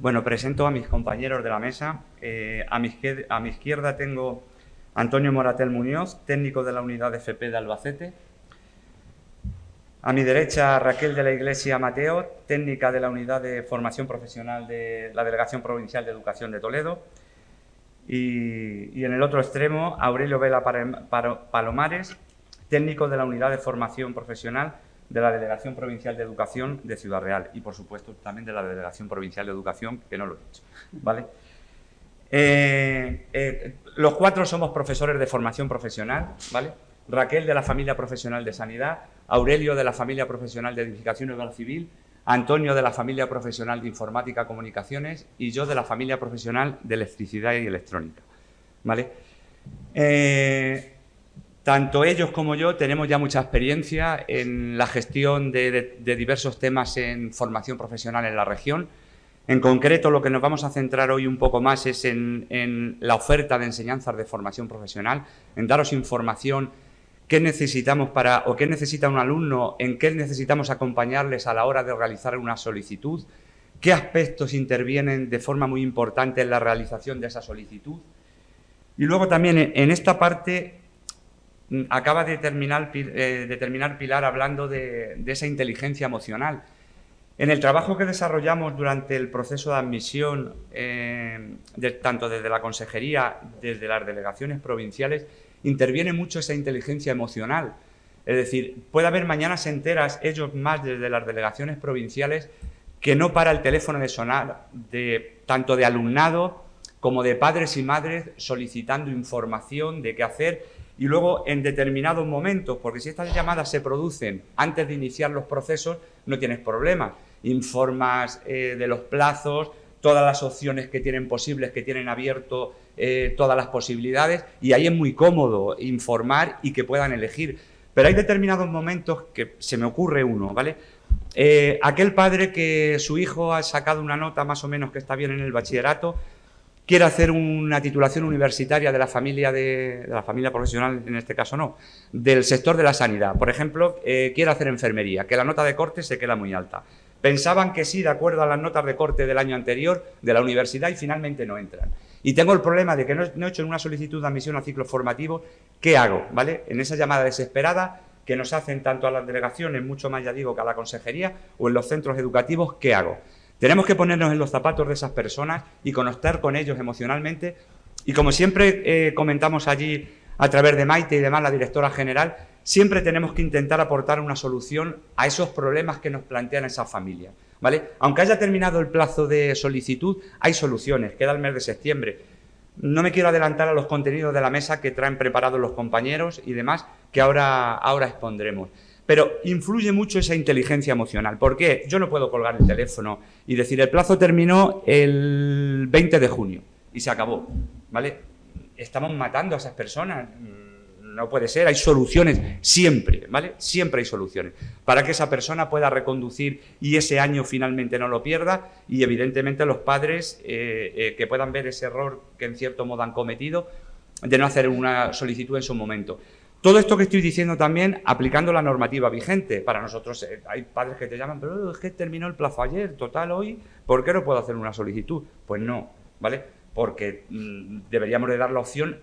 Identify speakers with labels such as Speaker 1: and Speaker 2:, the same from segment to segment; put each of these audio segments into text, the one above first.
Speaker 1: Bueno, presento a mis compañeros de la mesa. A mi izquierda tengo Antonio Moratel Muñoz, técnico de la unidad de FP de Albacete. A mi derecha, Raquel de la Iglesia Mateo, técnica de la unidad de formación profesional de la Delegación Provincial de Educación de Toledo. Y en el otro extremo, Aurelio Vela Palomares, técnico de la unidad de formación profesional de la Delegación Provincial de Educación de Ciudad Real y, por supuesto, también de la Delegación Provincial de Educación, que no lo he dicho, ¿vale? Los cuatro somos profesores de formación profesional, ¿vale? Raquel, de la familia profesional de Sanidad, Aurelio, de la familia profesional de Edificación y Obra Civil, Antonio, de la familia profesional de Informática y Comunicaciones, y yo, de la familia profesional de Electricidad y Electrónica, ¿vale? Tanto ellos como yo tenemos ya mucha experiencia en la gestión de diversos temas en formación profesional en la región. En concreto, lo que nos vamos a centrar hoy un poco más es en la oferta de enseñanzas de formación profesional, en daros información, qué necesitamos o qué necesita un alumno, en qué necesitamos acompañarles a la hora de realizar una solicitud, qué aspectos intervienen de forma muy importante en la realización de esa solicitud. Y luego también en esta parte acaba de terminar Pilar hablando de esa inteligencia emocional. En el trabajo que desarrollamos durante el proceso de admisión, tanto desde la consejería, desde las delegaciones provinciales, interviene mucho esa inteligencia emocional. Es decir, puede haber mañanas enteras, ellos más desde las delegaciones provinciales, que no para el teléfono de sonar, tanto de alumnado como de padres y madres solicitando información de qué hacer. Y luego, en determinados momentos, porque si estas llamadas se producen antes de iniciar los procesos, no tienes problema. Informas de los plazos, todas las opciones que tienen posibles, que tienen abierto todas las posibilidades, y ahí es muy cómodo informar y que puedan elegir. Pero hay determinados momentos que se me ocurre uno, ¿vale? Aquel padre que su hijo ha sacado una nota más o menos que está bien en el bachillerato, quiere hacer una titulación universitaria de la familia profesional, en este caso no, del sector de la sanidad. Por ejemplo, quiere hacer enfermería, que la nota de corte se queda muy alta. Pensaban que sí, de acuerdo a las notas de corte del año anterior de la universidad, y finalmente no entran. Y tengo el problema de que no he hecho una solicitud de admisión a ciclo formativo. ¿Qué hago? ¿Vale? En esa llamada desesperada que nos hacen tanto a las delegaciones, mucho más ya digo que a la consejería, o en los centros educativos, ¿qué hago? Tenemos que ponernos en los zapatos de esas personas y conectar con ellos emocionalmente. Y como siempre comentamos allí a través de Maite y demás, la directora general, siempre tenemos que intentar aportar una solución a esos problemas que nos plantean esas familias, ¿vale? Aunque haya terminado el plazo de solicitud, hay soluciones, queda el mes de septiembre. No me quiero adelantar a los contenidos de la mesa que traen preparados los compañeros y demás, que ahora expondremos. Pero influye mucho esa inteligencia emocional. ¿Por qué? Yo no puedo colgar el teléfono y decir, el plazo terminó el 20 de junio y se acabó, ¿vale? Estamos matando a esas personas. No puede ser, hay soluciones siempre, ¿vale? Siempre hay soluciones para que esa persona pueda reconducir y ese año finalmente no lo pierda, y evidentemente los padres que puedan ver ese error que en cierto modo han cometido de no hacer una solicitud en su momento. Todo esto que estoy diciendo también aplicando la normativa vigente. Para nosotros hay padres que te llaman, pero es que terminó el plazo ayer, total hoy, ¿por qué no puedo hacer una solicitud? Pues no, ¿vale? Porque deberíamos de dar la opción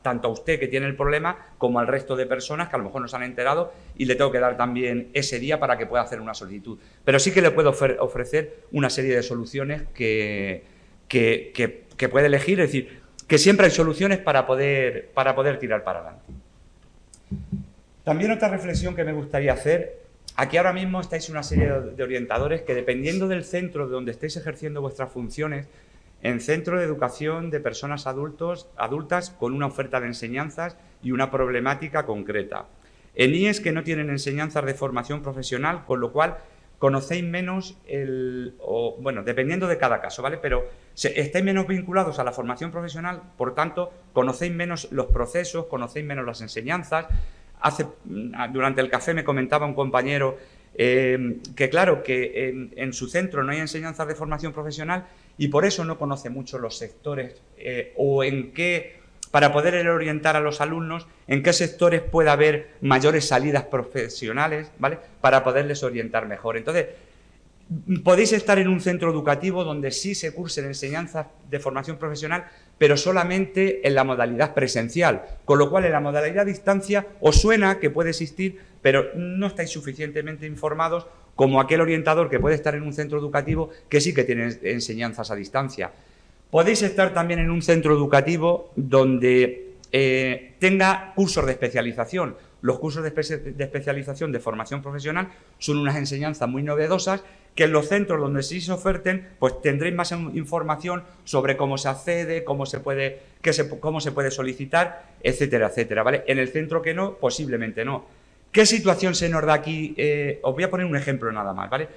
Speaker 1: tanto a usted que tiene el problema como al resto de personas que a lo mejor no se han enterado, y le tengo que dar también ese día para que pueda hacer una solicitud. Pero sí que le puedo ofrecer una serie de soluciones que puede elegir, es decir, que siempre hay soluciones para poder tirar para adelante. También otra reflexión que me gustaría hacer: aquí ahora mismo estáis una serie de orientadores que, dependiendo del centro de donde estéis ejerciendo vuestras funciones, en centro de educación de personas adultas con una oferta de enseñanzas y una problemática concreta. En IES que no tienen enseñanzas de formación profesional, con lo cual conocéis menos dependiendo de cada caso, ¿vale? Pero estáis menos vinculados a la formación profesional, por tanto, conocéis menos los procesos, conocéis menos las enseñanzas. Durante el café me comentaba un compañero que claro, que en su centro no hay enseñanzas de formación profesional y por eso no conoce mucho los sectores o en qué, para poder orientar a los alumnos, en qué sectores puede haber mayores salidas profesionales, ¿vale? Para poderles orientar mejor. Entonces, Podéis estar en un centro educativo donde sí se cursen enseñanzas de formación profesional, pero solamente en la modalidad presencial, con lo cual en la modalidad a distancia os suena que puede existir, pero no estáis suficientemente informados como aquel orientador que puede estar en un centro educativo que sí que tiene enseñanzas a distancia. Podéis estar también en un centro educativo donde tenga cursos de especialización. Los cursos de especialización de formación profesional son unas enseñanzas muy novedosas que en los centros donde sí se oferten, pues tendréis más información sobre cómo se accede, cómo se puede solicitar, etcétera, etcétera, ¿vale? En el centro que no, posiblemente no. ¿Qué situación se nos da aquí? Os voy a poner un ejemplo nada más, ¿vale?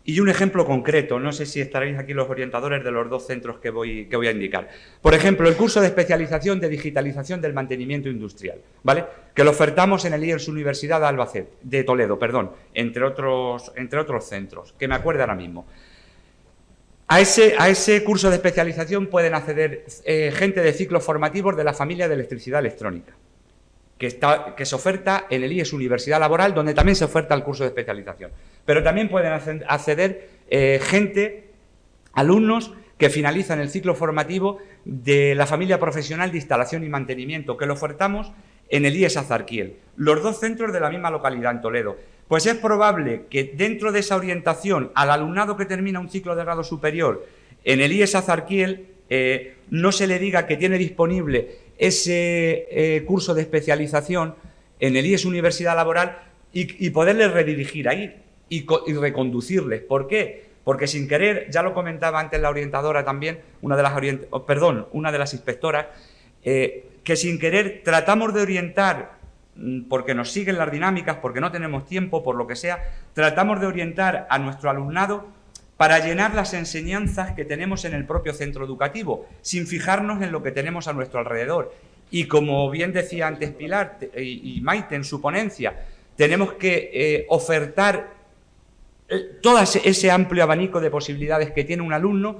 Speaker 1: Y un ejemplo concreto, no sé si estaréis aquí los orientadores de los dos centros que voy a indicar. Por ejemplo, el curso de especialización de digitalización del mantenimiento industrial, ¿vale? Que lo ofertamos en el IELTS Universidad de Toledo, perdón, entre otros centros, que me acuerdo ahora mismo. A ese curso de especialización pueden acceder gente de ciclos formativos de la familia de electricidad electrónica, que se oferta en el IES Universidad Laboral, donde también se oferta el curso de especialización. Pero también pueden acceder alumnos que finalizan el ciclo formativo de la familia profesional de instalación y mantenimiento, que lo ofertamos en el IES Azarquiel. Los dos centros de la misma localidad, en Toledo. Pues es probable que dentro de esa orientación al alumnado que termina un ciclo de grado superior en el IES Azarquiel no se le diga que tiene disponible ese curso de especialización en el IES Universidad Laboral y poderles redirigir ahí y reconducirles. ¿Por qué? Porque sin querer, ya lo comentaba antes la orientadora también, una de las inspectoras, que sin querer tratamos de orientar, porque nos siguen las dinámicas, porque no tenemos tiempo, por lo que sea, tratamos de orientar a nuestro alumnado para llenar las enseñanzas que tenemos en el propio centro educativo, sin fijarnos en lo que tenemos a nuestro alrededor. Y como bien decía antes Pilar y Maite en su ponencia, tenemos que ofertar todo ese amplio abanico de posibilidades que tiene un alumno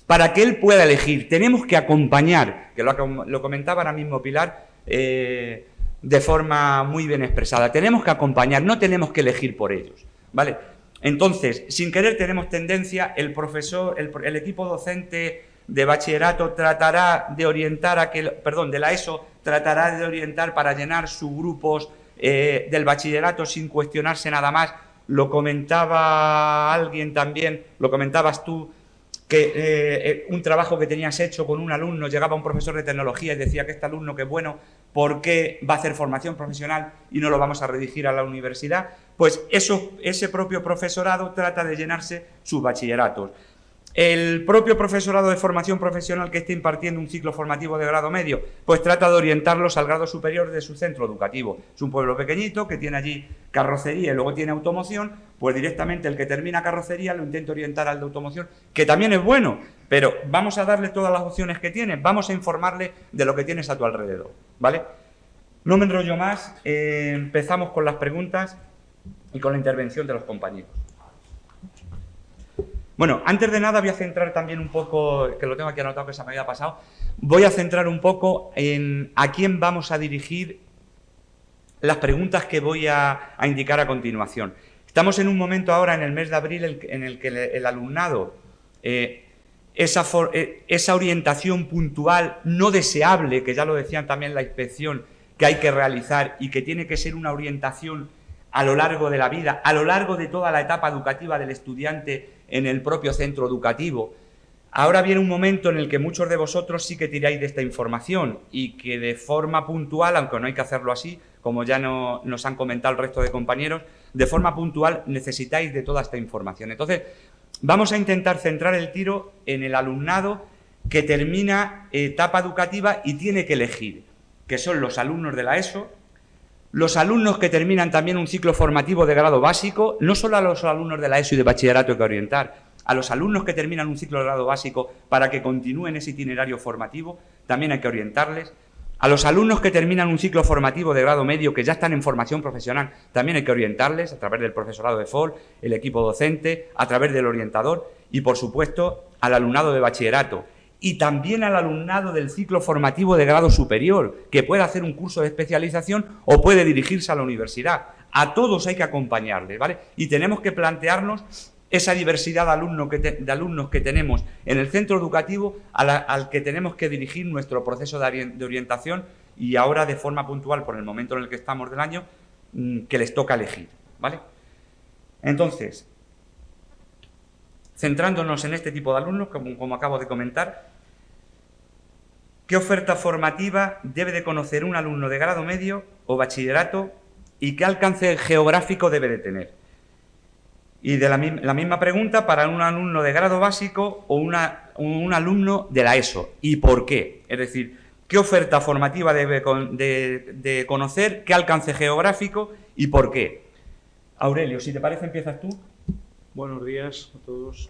Speaker 1: para que él pueda elegir. Tenemos que acompañar, que lo comentaba ahora mismo Pilar, de forma muy bien expresada. Tenemos que acompañar, no tenemos que elegir por ellos, ¿vale? Entonces, sin querer tenemos tendencia, el equipo docente de bachillerato tratará de orientar de la ESO, tratará de orientar para llenar sus grupos del bachillerato sin cuestionarse nada más. Lo comentaba alguien también, lo comentabas tú, que un trabajo que tenías hecho con un alumno, llegaba un profesor de tecnología y decía que este alumno, que bueno, ¿por qué va a hacer formación profesional y no lo vamos a redirigir a la universidad? Pues ese propio profesorado trata de llenarse sus bachilleratos. El propio profesorado de formación profesional que esté impartiendo un ciclo formativo de grado medio, pues trata de orientarlos al grado superior de su centro educativo. Es un pueblo pequeñito que tiene allí carrocería y luego tiene automoción, pues directamente el que termina carrocería lo intenta orientar al de automoción, que también es bueno, pero vamos a darle todas las opciones que tiene, vamos a informarle de lo que tienes a tu alrededor, ¿vale? No me enrollo más, empezamos con las preguntas y con la intervención de los compañeros. Bueno, antes de nada voy a centrar también un poco, que lo tengo aquí anotado que se me había pasado, voy a centrar un poco en a quién vamos a dirigir las preguntas que voy a indicar a continuación. Estamos en un momento ahora, en el mes de abril, en el que el alumnado, esa orientación puntual no deseable, que ya lo decían también la inspección, que hay que realizar y que tiene que ser una orientación a lo largo de la vida, a lo largo de toda la etapa educativa del estudiante en el propio centro educativo. Ahora viene un momento en el que muchos de vosotros sí que tiráis de esta información y que de forma puntual, aunque no hay que hacerlo así, como ya nos han comentado el resto de compañeros, de forma puntual necesitáis de toda esta información. Entonces, vamos a intentar centrar el tiro en el alumnado que termina etapa educativa y tiene que elegir, que son los alumnos de la ESO, los alumnos que terminan también un ciclo formativo de grado básico, no solo a los alumnos de la ESO y de bachillerato hay que orientar, a los alumnos que terminan un ciclo de grado básico para que continúen ese itinerario formativo, también hay que orientarles. A los alumnos que terminan un ciclo formativo de grado medio, que ya están en formación profesional, también hay que orientarles a través del profesorado de FOL, el equipo docente, a través del orientador y, por supuesto, al alumnado de bachillerato. Y también al alumnado del ciclo formativo de grado superior, que puede hacer un curso de especialización o puede dirigirse a la universidad. A todos hay que acompañarles, ¿vale? Y tenemos que plantearnos esa diversidad de alumnos que tenemos en el centro educativo al que tenemos que dirigir nuestro proceso de orientación y ahora de forma puntual, por el momento en el que estamos del año, que les toca elegir, ¿vale? Entonces, centrándonos en este tipo de alumnos, como acabo de comentar, ¿qué oferta formativa debe de conocer un alumno de grado medio o bachillerato y qué alcance geográfico debe de tener? Y de la misma pregunta para un alumno de grado básico o un alumno de la ESO. ¿Y por qué? Es decir, ¿qué oferta formativa debe de conocer? ¿Qué alcance geográfico? ¿Y por qué? Aurelio, si te parece, empiezas tú.
Speaker 2: Buenos días a todos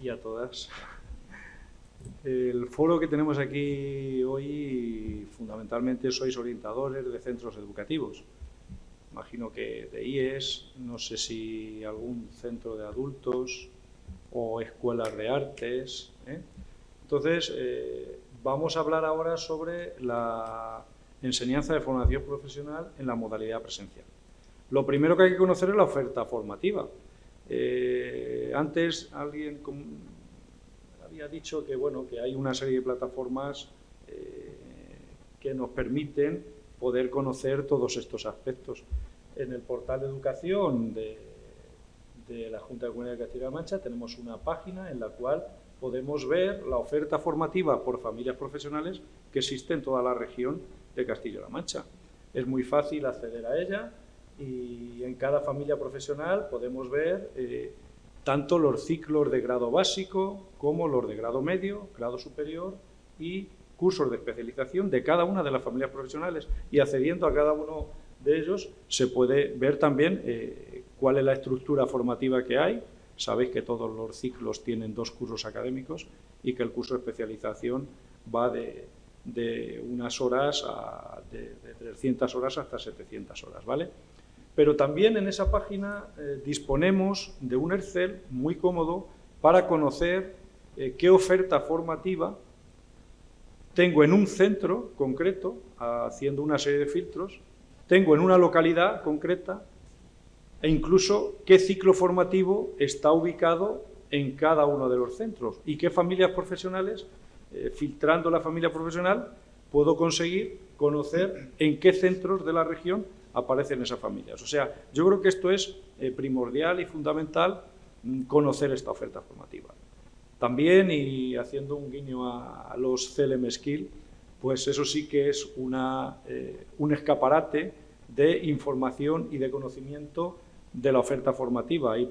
Speaker 2: y a todas. El foro que tenemos aquí hoy, fundamentalmente, sois orientadores de centros educativos. Imagino que de IES, no sé si algún centro de adultos o escuelas de artes. Entonces, vamos a hablar ahora sobre la enseñanza de formación profesional en la modalidad presencial. Lo primero que hay que conocer es la oferta formativa. Antes alguien había dicho que, bueno, que hay una serie de plataformas que nos permiten poder conocer todos estos aspectos. En el portal de educación de la Junta de Comunidad de Castilla-La Mancha tenemos una página en la cual podemos ver la oferta formativa por familias profesionales que existe en toda la región de Castilla-La Mancha. Es muy fácil acceder a ella y en cada familia profesional podemos ver tanto los ciclos de grado básico como los de grado medio, grado superior y cursos de especialización de cada una de las familias profesionales, y accediendo a cada uno de ellos se puede ver también cuál es la estructura formativa que hay. Sabéis que todos los ciclos tienen 2 cursos académicos y que el curso de especialización va de unas horas, de 300 horas hasta 700 horas, ¿vale? Pero también en esa página disponemos de un Excel muy cómodo para conocer qué oferta formativa tengo en un centro concreto, haciendo una serie de filtros, tengo en una localidad concreta e incluso qué ciclo formativo está ubicado en cada uno de los centros y qué familias profesionales, filtrando la familia profesional, puedo conseguir conocer en qué centros de la región aparecen esas familias. O sea, yo creo que esto es primordial y fundamental, conocer esta oferta formativa. También, y haciendo un guiño a los CLM Skill, pues eso sí que es un escaparate de información y de conocimiento de la oferta formativa. Ahí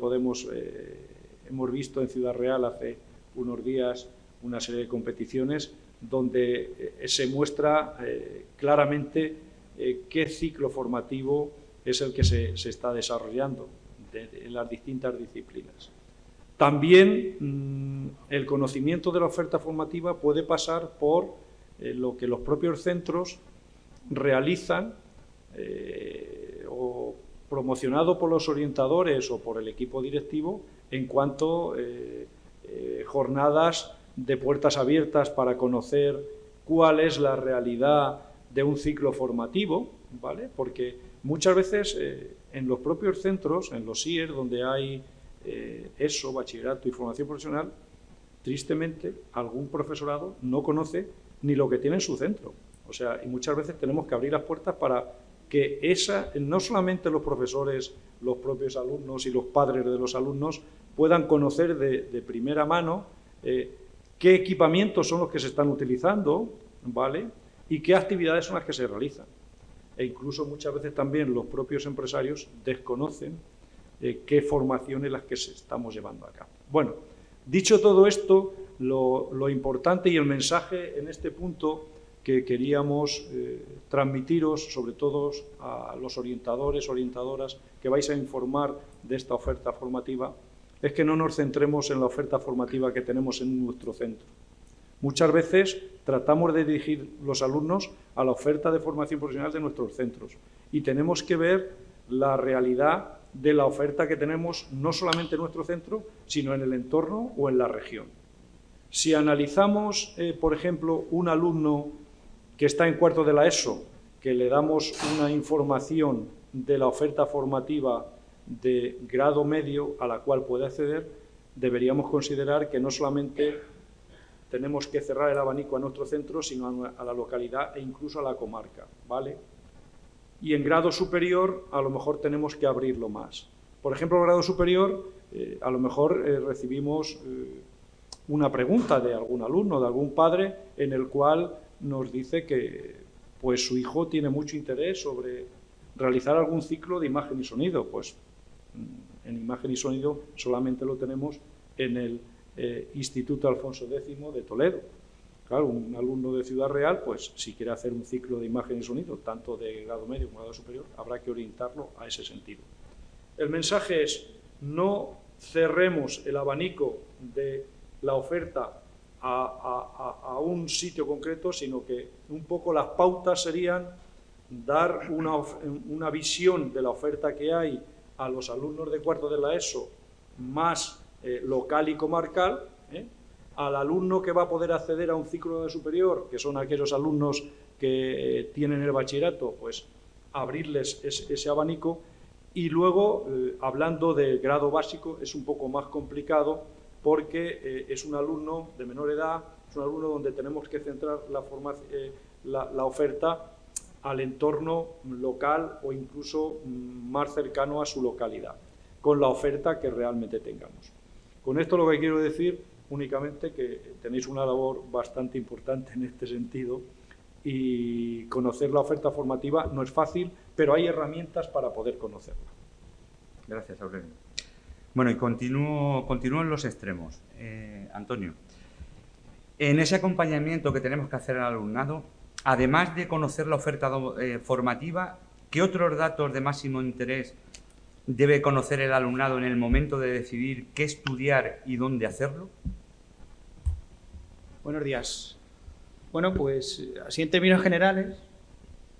Speaker 2: hemos visto en Ciudad Real hace unos días una serie de competiciones donde se muestra claramente qué ciclo formativo es el que se está desarrollando en las distintas disciplinas. También el conocimiento de la oferta formativa puede pasar por lo que los propios centros realizan o promocionado por los orientadores o por el equipo directivo en cuanto jornadas de puertas abiertas para conocer cuál es la realidad de un ciclo formativo, ¿vale? Porque muchas veces en los propios centros, en los IER, donde hay ESO, bachillerato y formación profesional, tristemente algún profesorado no conoce ni lo que tiene en su centro. O sea, y muchas veces tenemos que abrir las puertas para que no solamente los profesores, los propios alumnos y los padres de los alumnos puedan conocer de primera mano qué equipamientos son los que se están utilizando, ¿vale? Y qué actividades son las que se realizan. E incluso muchas veces también los propios empresarios desconocen qué formaciones las que estamos llevando a cabo. Bueno, dicho todo esto, lo importante y el mensaje en este punto que queríamos transmitiros, sobre todo a los orientadores, orientadoras que vais a informar de esta oferta formativa, es que no nos centremos en la oferta formativa que tenemos en nuestro centro. Muchas veces tratamos de dirigir los alumnos a la oferta de formación profesional de nuestros centros y tenemos que ver la realidad de la oferta que tenemos no solamente en nuestro centro, sino en el entorno o en la región. Si analizamos, por ejemplo, un alumno que está en cuarto de la ESO, que le damos una información de la oferta formativa de grado medio a la cual puede acceder, deberíamos considerar que no solamente tenemos que cerrar el abanico a nuestro centro, sino a la localidad e incluso a la comarca, ¿vale? Y en grado superior a lo mejor tenemos que abrirlo más. Por ejemplo, en grado superior a lo mejor recibimos una pregunta de algún alumno, de algún padre, en el cual nos dice que pues, su hijo tiene mucho interés sobre realizar algún ciclo de imagen y sonido. Pues en imagen y sonido solamente lo tenemos en el Instituto Alfonso X de Toledo. Claro, un alumno de Ciudad Real, pues si quiere hacer un ciclo de imagen y sonido, tanto de grado medio como de grado superior, habrá que orientarlo a ese sentido. El mensaje es: no cerremos el abanico de la oferta a un sitio concreto, sino que un poco las pautas serían dar una visión de la oferta que hay a los alumnos de cuarto de la ESO más local y comarcal, al alumno que va a poder acceder a un ciclo de superior, que son aquellos alumnos que tienen el bachillerato, pues abrirles ese abanico. Y luego, hablando del grado básico, es un poco más complicado porque es un alumno de menor edad, es un alumno donde tenemos que centrar la oferta al entorno local o incluso más cercano a su localidad, con la oferta que realmente tengamos. Con esto lo que quiero decir únicamente que tenéis una labor bastante importante en este sentido y conocer la oferta formativa no es fácil, pero hay herramientas para poder conocerla.
Speaker 1: Gracias, Aurelio. Bueno, y continúo en los extremos. Antonio, en ese acompañamiento que tenemos que hacer al alumnado, además de conocer la oferta formativa, ¿qué otros datos de máximo interés debe conocer el alumnado en el momento de decidir qué estudiar y dónde hacerlo?
Speaker 3: Buenos días. Bueno, pues así en términos generales,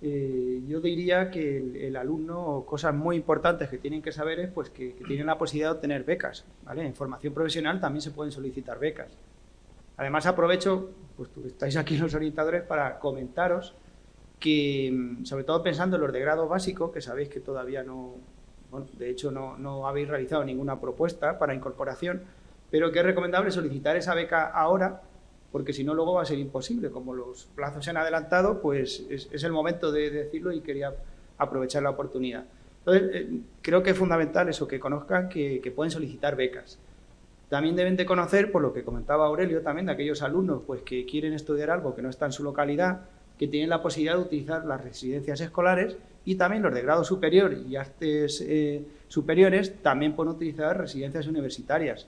Speaker 3: yo diría que el alumno, cosas muy importantes que tienen que saber es pues, que tienen la posibilidad de obtener becas, ¿vale? En formación profesional también se pueden solicitar becas. Además, aprovecho, pues tú estáis aquí los orientadores, para comentaros que, sobre todo pensando en los de grado básico, que sabéis que todavía no, bueno, de hecho no habéis realizado ninguna propuesta para incorporación, pero que es recomendable solicitar esa beca ahora, porque si no luego va a ser imposible. Como los plazos se han adelantado, pues es el momento de decirlo y quería aprovechar la oportunidad. Entonces, creo que es fundamental eso, que conozcan que pueden solicitar becas. También deben de conocer, por lo que comentaba Aurelio también, de aquellos alumnos pues, que quieren estudiar algo que no está en su localidad, que tienen la posibilidad de utilizar las residencias escolares, y también los de grado superior y artes superiores también pueden utilizar residencias universitarias.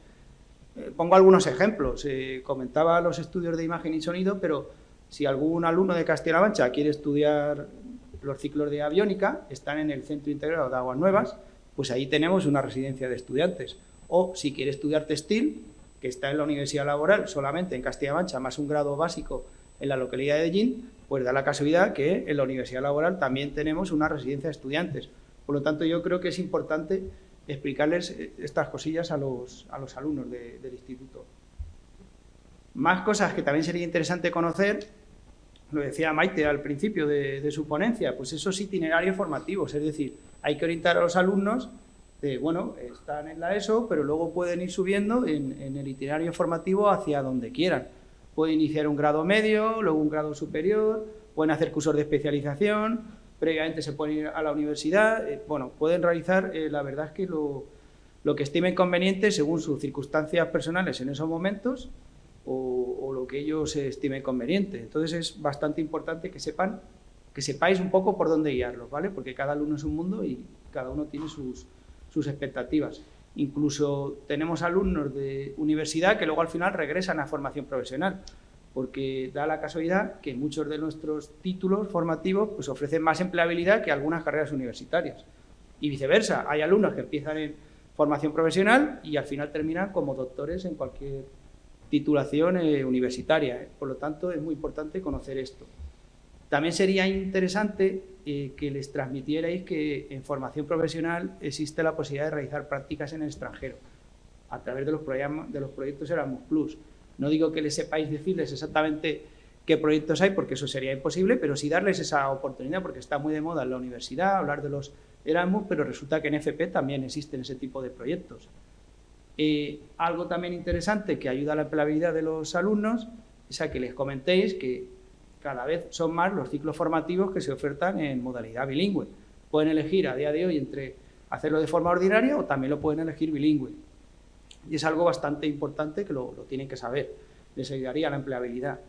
Speaker 3: Pongo algunos ejemplos. Comentaba los estudios de imagen y sonido, pero si algún alumno de Castilla-La Mancha quiere estudiar los ciclos de aviónica, están en el Centro Integrado de Aguas Nuevas, pues ahí tenemos una residencia de estudiantes. O si quiere estudiar textil, que está en la Universidad Laboral solamente en Castilla-La Mancha, más un grado básico en la localidad de Ellín, pues da la casualidad que en la Universidad Laboral también tenemos una residencia de estudiantes. Por lo tanto, yo creo que es importante explicarles estas cosillas a los alumnos del instituto. Más cosas que también sería interesante conocer, lo decía Maite al principio de su ponencia, pues esos itinerarios formativos, es decir, hay que orientar a los alumnos de, bueno, están en la ESO, pero luego pueden ir subiendo en el itinerario formativo hacia donde quieran. Pueden iniciar un grado medio, luego un grado superior, pueden hacer cursos de especialización, previamente se pueden ir a la universidad, bueno, pueden realizar, la verdad es que lo que estimen conveniente según sus circunstancias personales en esos momentos o lo que ellos estimen conveniente. Entonces es bastante importante que sepáis un poco por dónde guiarlos, ¿vale? Porque cada alumno es un mundo y cada uno tiene sus expectativas. Incluso tenemos alumnos de universidad que luego al final regresan a formación profesional, porque da la casualidad que muchos de nuestros títulos formativos pues, ofrecen más empleabilidad que algunas carreras universitarias. Y viceversa, hay alumnos que empiezan en formación profesional y al final terminan como doctores en cualquier titulación universitaria. Por lo tanto, es muy importante conocer esto. También sería interesante que les transmitierais que en formación profesional existe la posibilidad de realizar prácticas en el extranjero a través de los proyectos Erasmus Plus. No digo que les sepáis decirles exactamente qué proyectos hay, porque eso sería imposible, pero sí darles esa oportunidad, porque está muy de moda en la universidad hablar de los Erasmus, pero resulta que en FP también existen ese tipo de proyectos. Algo también interesante que ayuda a la empleabilidad de los alumnos es a que les comentéis que cada vez son más los ciclos formativos que se ofertan en modalidad bilingüe. Pueden elegir a día de hoy entre hacerlo de forma ordinaria o también lo pueden elegir bilingüe. Y es algo bastante importante que lo tienen que saber, les ayudaría a la empleabilidad.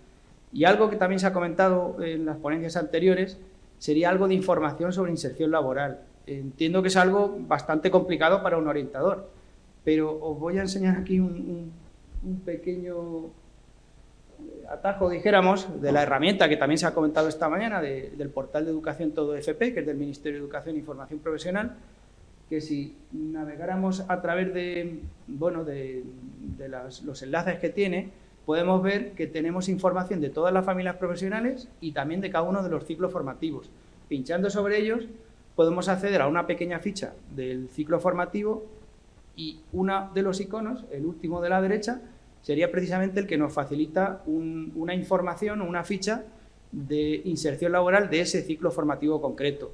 Speaker 3: Y algo que también se ha comentado en las ponencias anteriores sería algo de información sobre inserción laboral. Entiendo que es algo bastante complicado para un orientador, pero os voy a enseñar aquí un pequeño atajo, dijéramos, de la herramienta que también se ha comentado esta mañana del portal de Educación Todo FP, que es del Ministerio de Educación y Formación Profesional, que si navegáramos a través de, bueno, de los enlaces que tiene, podemos ver que tenemos información de todas las familias profesionales y también de cada uno de los ciclos formativos. Pinchando sobre ellos podemos acceder a una pequeña ficha del ciclo formativo y uno de los iconos, el último de la derecha, sería precisamente el que nos facilita una información o una ficha de inserción laboral de ese ciclo formativo concreto.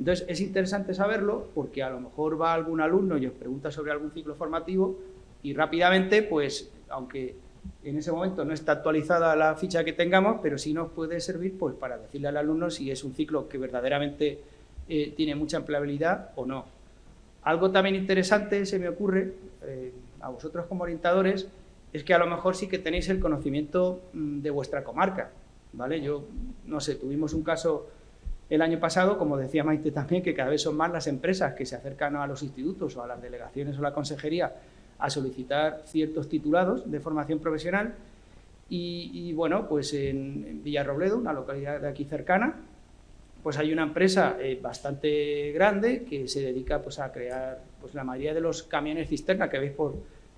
Speaker 3: Entonces, es interesante saberlo porque a lo mejor va algún alumno y os pregunta sobre algún ciclo formativo y rápidamente, pues, aunque en ese momento no está actualizada la ficha que tengamos, pero sí nos puede servir pues, para decirle al alumno si es un ciclo que verdaderamente tiene mucha empleabilidad o no. Algo también interesante se me ocurre a vosotros como orientadores es que a lo mejor sí que tenéis el conocimiento de vuestra comarca, ¿vale? Yo, no sé, tuvimos un caso el año pasado, como decía Maite también, que cada vez son más las empresas que se acercan a los institutos o a las delegaciones o la consejería a solicitar ciertos titulados de formación profesional y bueno, pues en Villarrobledo, una localidad de aquí cercana, pues hay una empresa bastante grande que se dedica pues, a crear pues, la mayoría de los camiones cisterna que veis por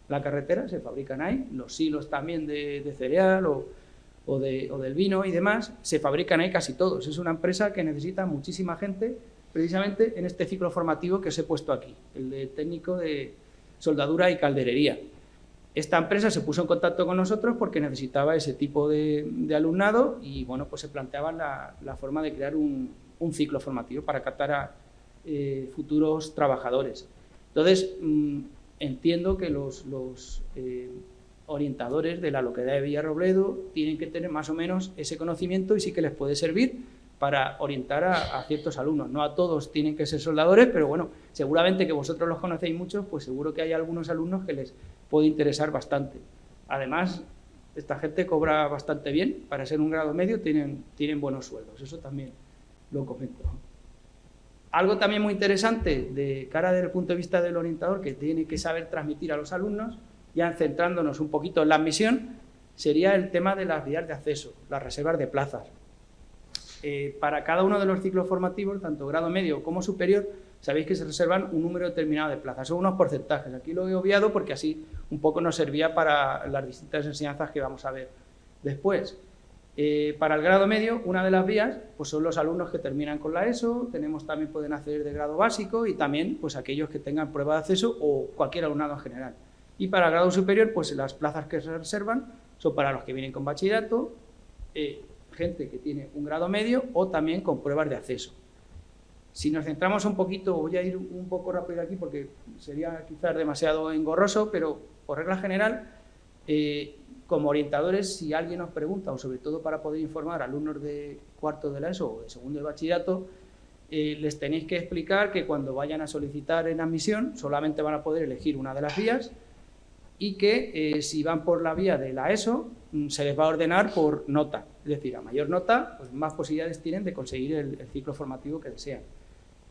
Speaker 3: la carretera, se fabrican ahí, los silos también de cereal o del vino y demás, se fabrican ahí casi todos. Es una empresa que necesita muchísima gente precisamente en este ciclo formativo que os he puesto aquí, el de técnico de soldadura y calderería. Esta empresa se puso en contacto con nosotros porque necesitaba ese tipo de alumnado y bueno, pues se planteaba la forma de crear un ciclo formativo para captar a futuros trabajadores. Entonces, entiendo que los orientadores de la localidad de Villarrobledo tienen que tener más o menos ese conocimiento y sí que les puede servir para orientar a ciertos alumnos. No a todos tienen que ser soldadores, pero bueno, seguramente que vosotros los conocéis muchos, pues seguro que hay algunos alumnos que les puede interesar bastante. Además, esta gente cobra bastante bien, para ser un grado medio tienen buenos sueldos, eso también lo comento. Algo también muy interesante de cara desde el punto de vista del orientador que tiene que saber transmitir a los alumnos, ya centrándonos un poquito en la admisión, sería el tema de las vías de acceso, las reservas de plazas. Para cada uno de los ciclos formativos, tanto grado medio como superior, sabéis que se reservan un número determinado de plazas, son unos porcentajes. Aquí lo he obviado porque así un poco nos servía para las distintas enseñanzas que vamos a ver después. Para el grado medio, una de las vías pues son los alumnos que terminan con la ESO, también pueden acceder de grado básico y también pues aquellos que tengan prueba de acceso o cualquier alumnado en general. Y para el grado superior, pues las plazas que se reservan son para los que vienen con bachillerato, gente que tiene un grado medio o también con pruebas de acceso. Si nos centramos un poquito, voy a ir un poco rápido aquí porque sería quizás demasiado engorroso, pero por regla general, como orientadores, si alguien nos pregunta, o sobre todo para poder informar a alumnos de cuarto de la ESO o de segundo de bachillerato, les tenéis que explicar que cuando vayan a solicitar en admisión solamente van a poder elegir una de las vías y que si van por la vía de la ESO se les va a ordenar por nota, es decir, a mayor nota pues más posibilidades tienen de conseguir el ciclo formativo que desean.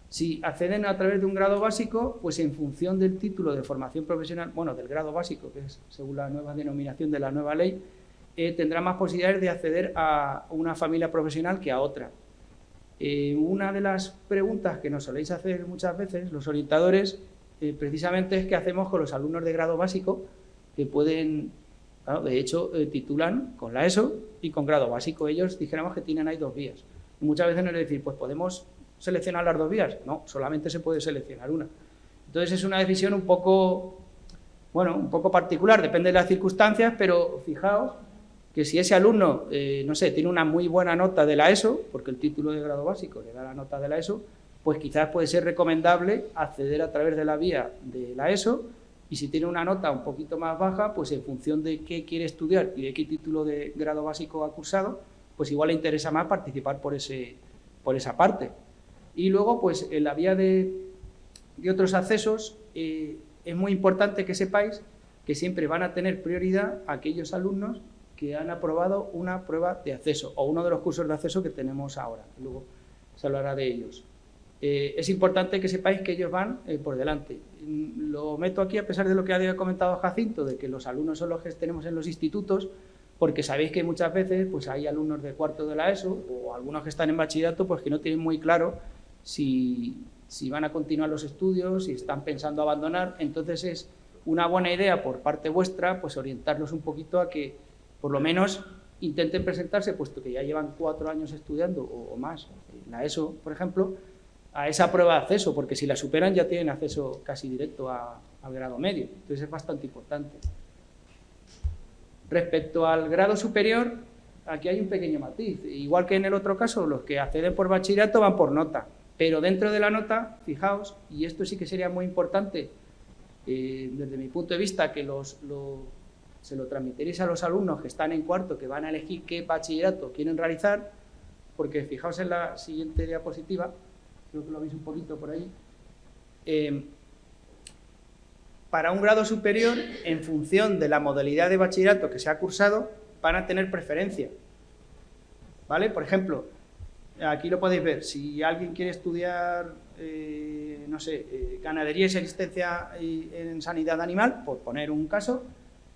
Speaker 3: Si acceden a través de un grado básico, pues en función del título de formación profesional, bueno, del grado básico, que es según la nueva denominación de la nueva ley, tendrá más posibilidades de acceder a una familia profesional que a otra. Una de las preguntas que nos soléis hacer muchas veces los orientadores, precisamente es qué hacemos con los alumnos de grado básico que pueden, claro, de hecho, titulan con la ESO y con grado básico. Ellos dijéramos que tienen ahí dos vías. Y muchas veces nos decir, pues podemos seleccionar las dos vías. No, solamente se puede seleccionar una. Entonces es una decisión un poco, bueno, un poco particular, depende de las circunstancias, pero fijaos que si ese alumno, no sé, tiene una muy buena nota de la ESO, porque el título de grado básico le da la nota de la ESO, pues quizás puede ser recomendable acceder a través de la vía de la ESO, y si tiene una nota un poquito más baja, pues en función de qué quiere estudiar y de qué título de grado básico ha cursado, pues igual le interesa más participar por esa parte. Y luego, pues en la vía de otros accesos, es muy importante que sepáis que siempre van a tener prioridad aquellos alumnos que han aprobado una prueba de acceso o uno de los cursos de acceso que tenemos ahora. Luego se hablará de ellos. Es importante que sepáis que ellos van por delante. Lo meto aquí a pesar de lo que había comentado Jacinto, de que los alumnos son los que tenemos en los institutos, porque sabéis que muchas veces pues, hay alumnos de cuarto de la ESO o algunos que están en bachillerato pues, que no tienen muy claro si van a continuar los estudios, si están pensando abandonar. Entonces es una buena idea por parte vuestra pues, orientarlos un poquito a que por lo menos intenten presentarse, puesto que ya llevan 4 años estudiando o más, en la ESO, por ejemplo, a esa prueba de acceso, porque si la superan ya tienen acceso casi directo al grado medio. Entonces es bastante importante. Respecto al grado superior, aquí hay un pequeño matiz. Igual que en el otro caso, los que acceden por bachillerato van por nota, pero dentro de la nota, fijaos, y esto sí que sería muy importante desde mi punto de vista, que se lo transmitiréis a los alumnos que están en cuarto, que van a elegir qué bachillerato quieren realizar, porque fijaos en la siguiente diapositiva, creo que lo veis un poquito por ahí. Para un grado superior, en función de la modalidad de bachillerato que se ha cursado, van a tener preferencia, ¿vale? Por ejemplo, aquí lo podéis ver, si alguien quiere estudiar, no sé, ganadería y asistencia en sanidad animal, por poner un caso,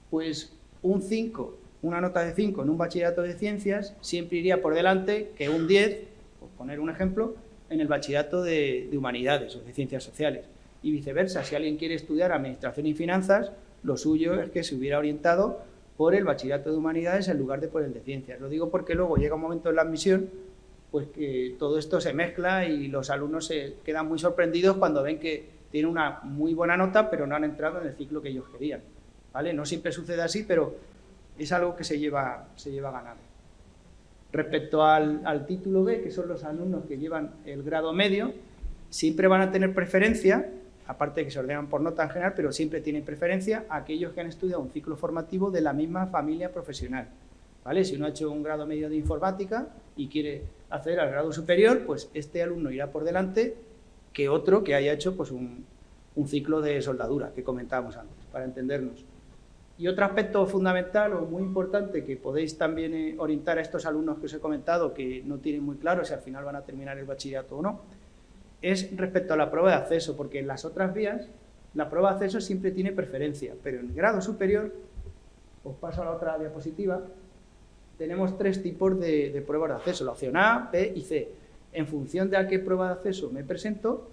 Speaker 3: pues un 5, una nota de 5 en un bachillerato de ciencias, siempre iría por delante que un 10, por poner un ejemplo, en el bachillerato de humanidades o de ciencias sociales. Y viceversa, si alguien quiere estudiar administración y finanzas, lo suyo es que se hubiera orientado por el bachillerato de humanidades en lugar de por el de ciencias. Lo digo porque luego llega un momento en la admisión pues que todo esto se mezcla y los alumnos se quedan muy sorprendidos cuando ven que tienen una muy buena nota pero no han entrado en el ciclo que ellos querían, ¿vale? No siempre sucede así, pero es algo que se lleva ganando. Respecto al título B, que son los alumnos que llevan el grado medio, siempre van a tener preferencia, aparte de que se ordenan por nota en general, pero siempre tienen preferencia a aquellos que han estudiado un ciclo formativo de la misma familia profesional, ¿vale? Si uno ha hecho un grado medio de informática y quiere acceder al grado superior, pues este alumno irá por delante que otro que haya hecho pues, un ciclo de soldadura, que comentábamos antes, para entendernos. Y otro aspecto fundamental o muy importante que podéis también orientar a estos alumnos que os he comentado, que no tienen muy claro si al final van a terminar el bachillerato o no, es respecto a la prueba de acceso, porque en las otras vías la prueba de acceso siempre tiene preferencia, pero en el grado superior, os paso a la otra diapositiva, tenemos 3 tipos de pruebas de acceso, la opción A, B y C. En función de a qué prueba de acceso me presento,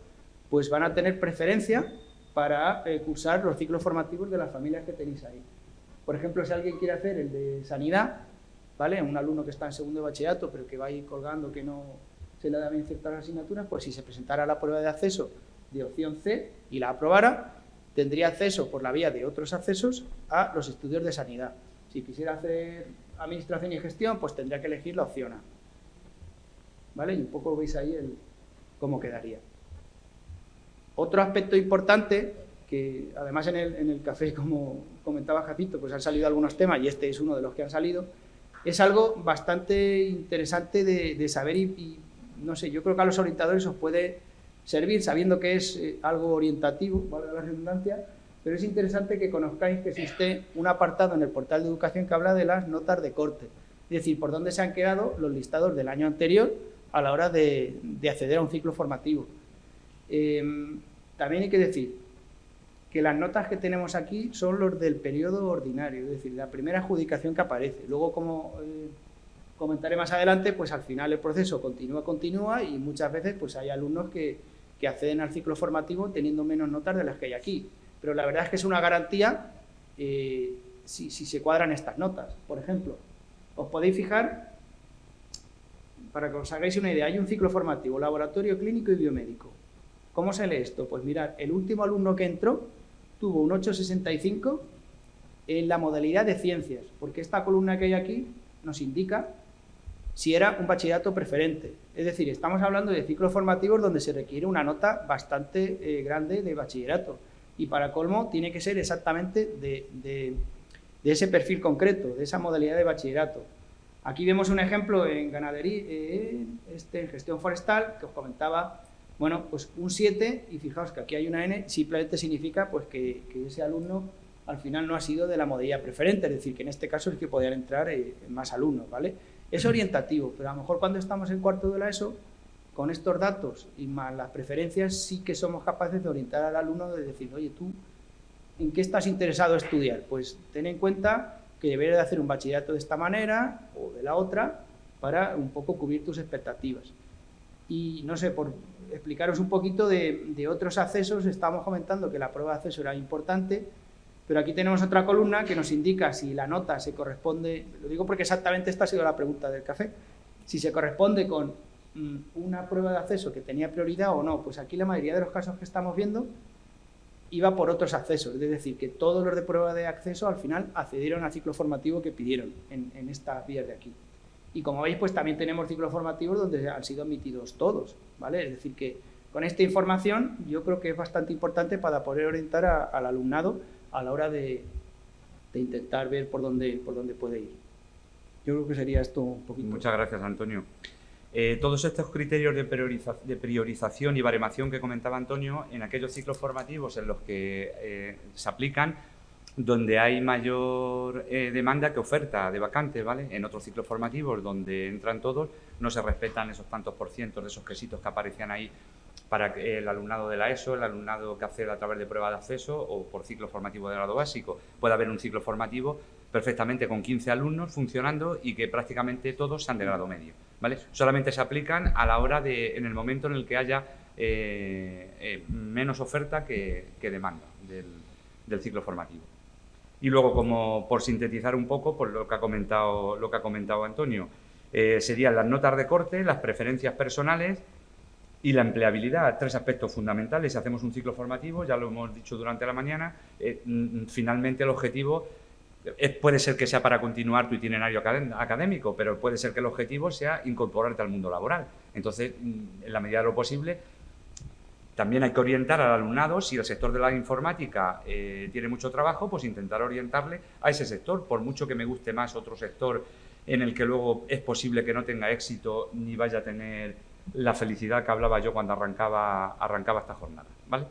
Speaker 3: pues van a tener preferencia para cursar los ciclos formativos de las familias que tenéis ahí. Por ejemplo, si alguien quiere hacer el de sanidad, ¿vale? Un alumno que está en segundo de bachillerato, pero que va a ir colgando que no se le da bien ciertas asignaturas, pues si se presentara la prueba de acceso de opción C y la aprobara, tendría acceso por la vía de otros accesos a los estudios de sanidad. Si quisiera hacer administración y gestión, pues tendría que elegir la opción A, ¿vale? Y un poco veis ahí cómo quedaría. Otro aspecto importante, que además en el café, como comentaba Jacinto, pues han salido algunos temas y este es uno de los que han salido, es algo bastante interesante de saber y no sé, yo creo que a los orientadores os puede servir sabiendo que es algo orientativo, valga la redundancia, pero es interesante que conozcáis que existe un apartado en el portal de educación que habla de las notas de corte, es decir, por dónde se han quedado los listados del año anterior a la hora de acceder a un ciclo formativo. También hay que decir que las notas que tenemos aquí son los del periodo ordinario, es decir, la primera adjudicación que aparece. Luego, como comentaré más adelante, pues al final el proceso continúa y muchas veces pues hay alumnos que acceden al ciclo formativo teniendo menos notas de las que hay aquí. Pero la verdad es que es una garantía si se cuadran estas notas. Por ejemplo, os podéis fijar, para que os hagáis una idea, hay un ciclo formativo, laboratorio clínico y biomédico. ¿Cómo se lee esto? Pues mirad, el último alumno que entró tuvo un 8,65 en la modalidad de ciencias, porque esta columna que hay aquí nos indica si era un bachillerato preferente. Es decir, estamos hablando de ciclos formativos donde se requiere una nota bastante grande de bachillerato. Y para colmo tiene que ser exactamente de ese perfil concreto, de esa modalidad de bachillerato. Aquí vemos un ejemplo en ganadería, en gestión forestal, que os comentaba, bueno, pues un 7, y fijaos que aquí hay una N, simplemente significa pues que ese alumno al final no ha sido de la modalidad preferente, es decir, que en este caso es que podrían entrar más alumnos, ¿vale? Es orientativo, pero a lo mejor cuando estamos en cuarto de la ESO, con estos datos y más las preferencias, sí que somos capaces de orientar al alumno, de decir, oye, tú, ¿en qué estás interesado a estudiar? Pues ten en cuenta que deberías de hacer un bachillerato de esta manera o de la otra para un poco cubrir tus expectativas. Y no sé, por explicaros un poquito de otros accesos, estábamos comentando que la prueba de acceso era importante, pero aquí tenemos otra columna que nos indica si la nota se corresponde, lo digo porque exactamente esta ha sido la pregunta del café, si se corresponde con una prueba de acceso que tenía prioridad o no. Pues aquí la mayoría de los casos que estamos viendo iba por otros accesos, es decir, que todos los de prueba de acceso al final accedieron al ciclo formativo que pidieron en estas vías de aquí. Y como veis, pues también tenemos ciclos formativos donde han sido admitidos todos, ¿vale? Es decir, que con esta información yo creo que es bastante importante para poder orientar al alumnado a la hora de intentar ver por dónde puede ir. Yo creo que sería esto un poquito.
Speaker 1: Muchas gracias, Antonio. Todos estos criterios de priorización y baremación que comentaba Antonio, en aquellos ciclos formativos en los que se aplican, donde hay mayor demanda que oferta de vacantes, ¿vale? En otros ciclos formativos donde entran todos, no se respetan esos tantos por cientos de esos quesitos que aparecían ahí para el alumnado de la ESO, el alumnado que accede a través de prueba de acceso o por ciclo formativo de grado básico. Puede haber un ciclo formativo perfectamente con 15 alumnos funcionando y que prácticamente todos sean de grado medio, ¿vale? Solamente se aplican a la hora de, en el momento en el que haya menos oferta que demanda del ciclo formativo. Y luego, como por sintetizar un poco, pues lo que ha comentado Antonio, serían las notas de corte, las preferencias personales y la empleabilidad, 3 aspectos fundamentales. Si hacemos un ciclo formativo, ya lo hemos dicho durante la mañana, finalmente el objetivo puede ser que sea para continuar tu itinerario académico, pero puede ser que el objetivo sea incorporarte al mundo laboral. Entonces, en la medida de lo posible, también hay que orientar al alumnado. Si el sector de la informática tiene mucho trabajo, pues intentar orientarle a ese sector, por mucho que me guste más otro sector en el que luego es posible que no tenga éxito ni vaya a tener la felicidad que hablaba yo cuando arrancaba esta jornada, ¿vale?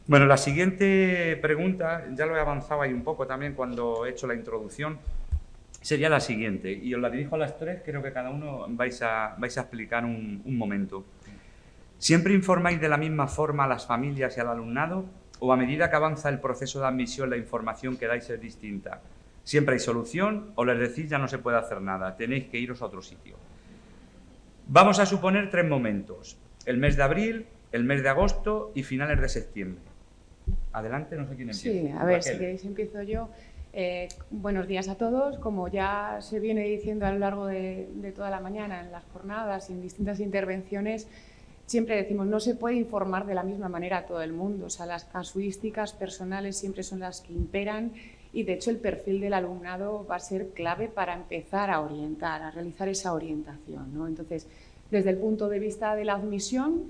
Speaker 1: Bueno, la siguiente pregunta, ya lo he avanzado ahí un poco también cuando he hecho la introducción, sería la siguiente, y os la dirijo a las 3, creo que cada uno vais a explicar un momento. ¿Siempre informáis de la misma forma a las familias y al alumnado? ¿O a medida que avanza el proceso de admisión la información que dais es distinta? ¿Siempre hay solución o les decís ya no se puede hacer nada, tenéis que iros a otro sitio? Vamos a suponer 3 momentos, el mes de abril, el mes de agosto y finales de septiembre. Adelante, no sé quién empieza.
Speaker 4: Sí, a ver, si queréis empiezo yo. Buenos días a todos. Como ya se viene diciendo a lo largo de toda la mañana en las jornadas y en distintas intervenciones, siempre decimos no se puede informar de la misma manera a todo el mundo. O sea, las casuísticas personales siempre son las que imperan y, de hecho, el perfil del alumnado va a ser clave para empezar a orientar, a realizar esa orientación, ¿no? Entonces, desde el punto de vista de la admisión,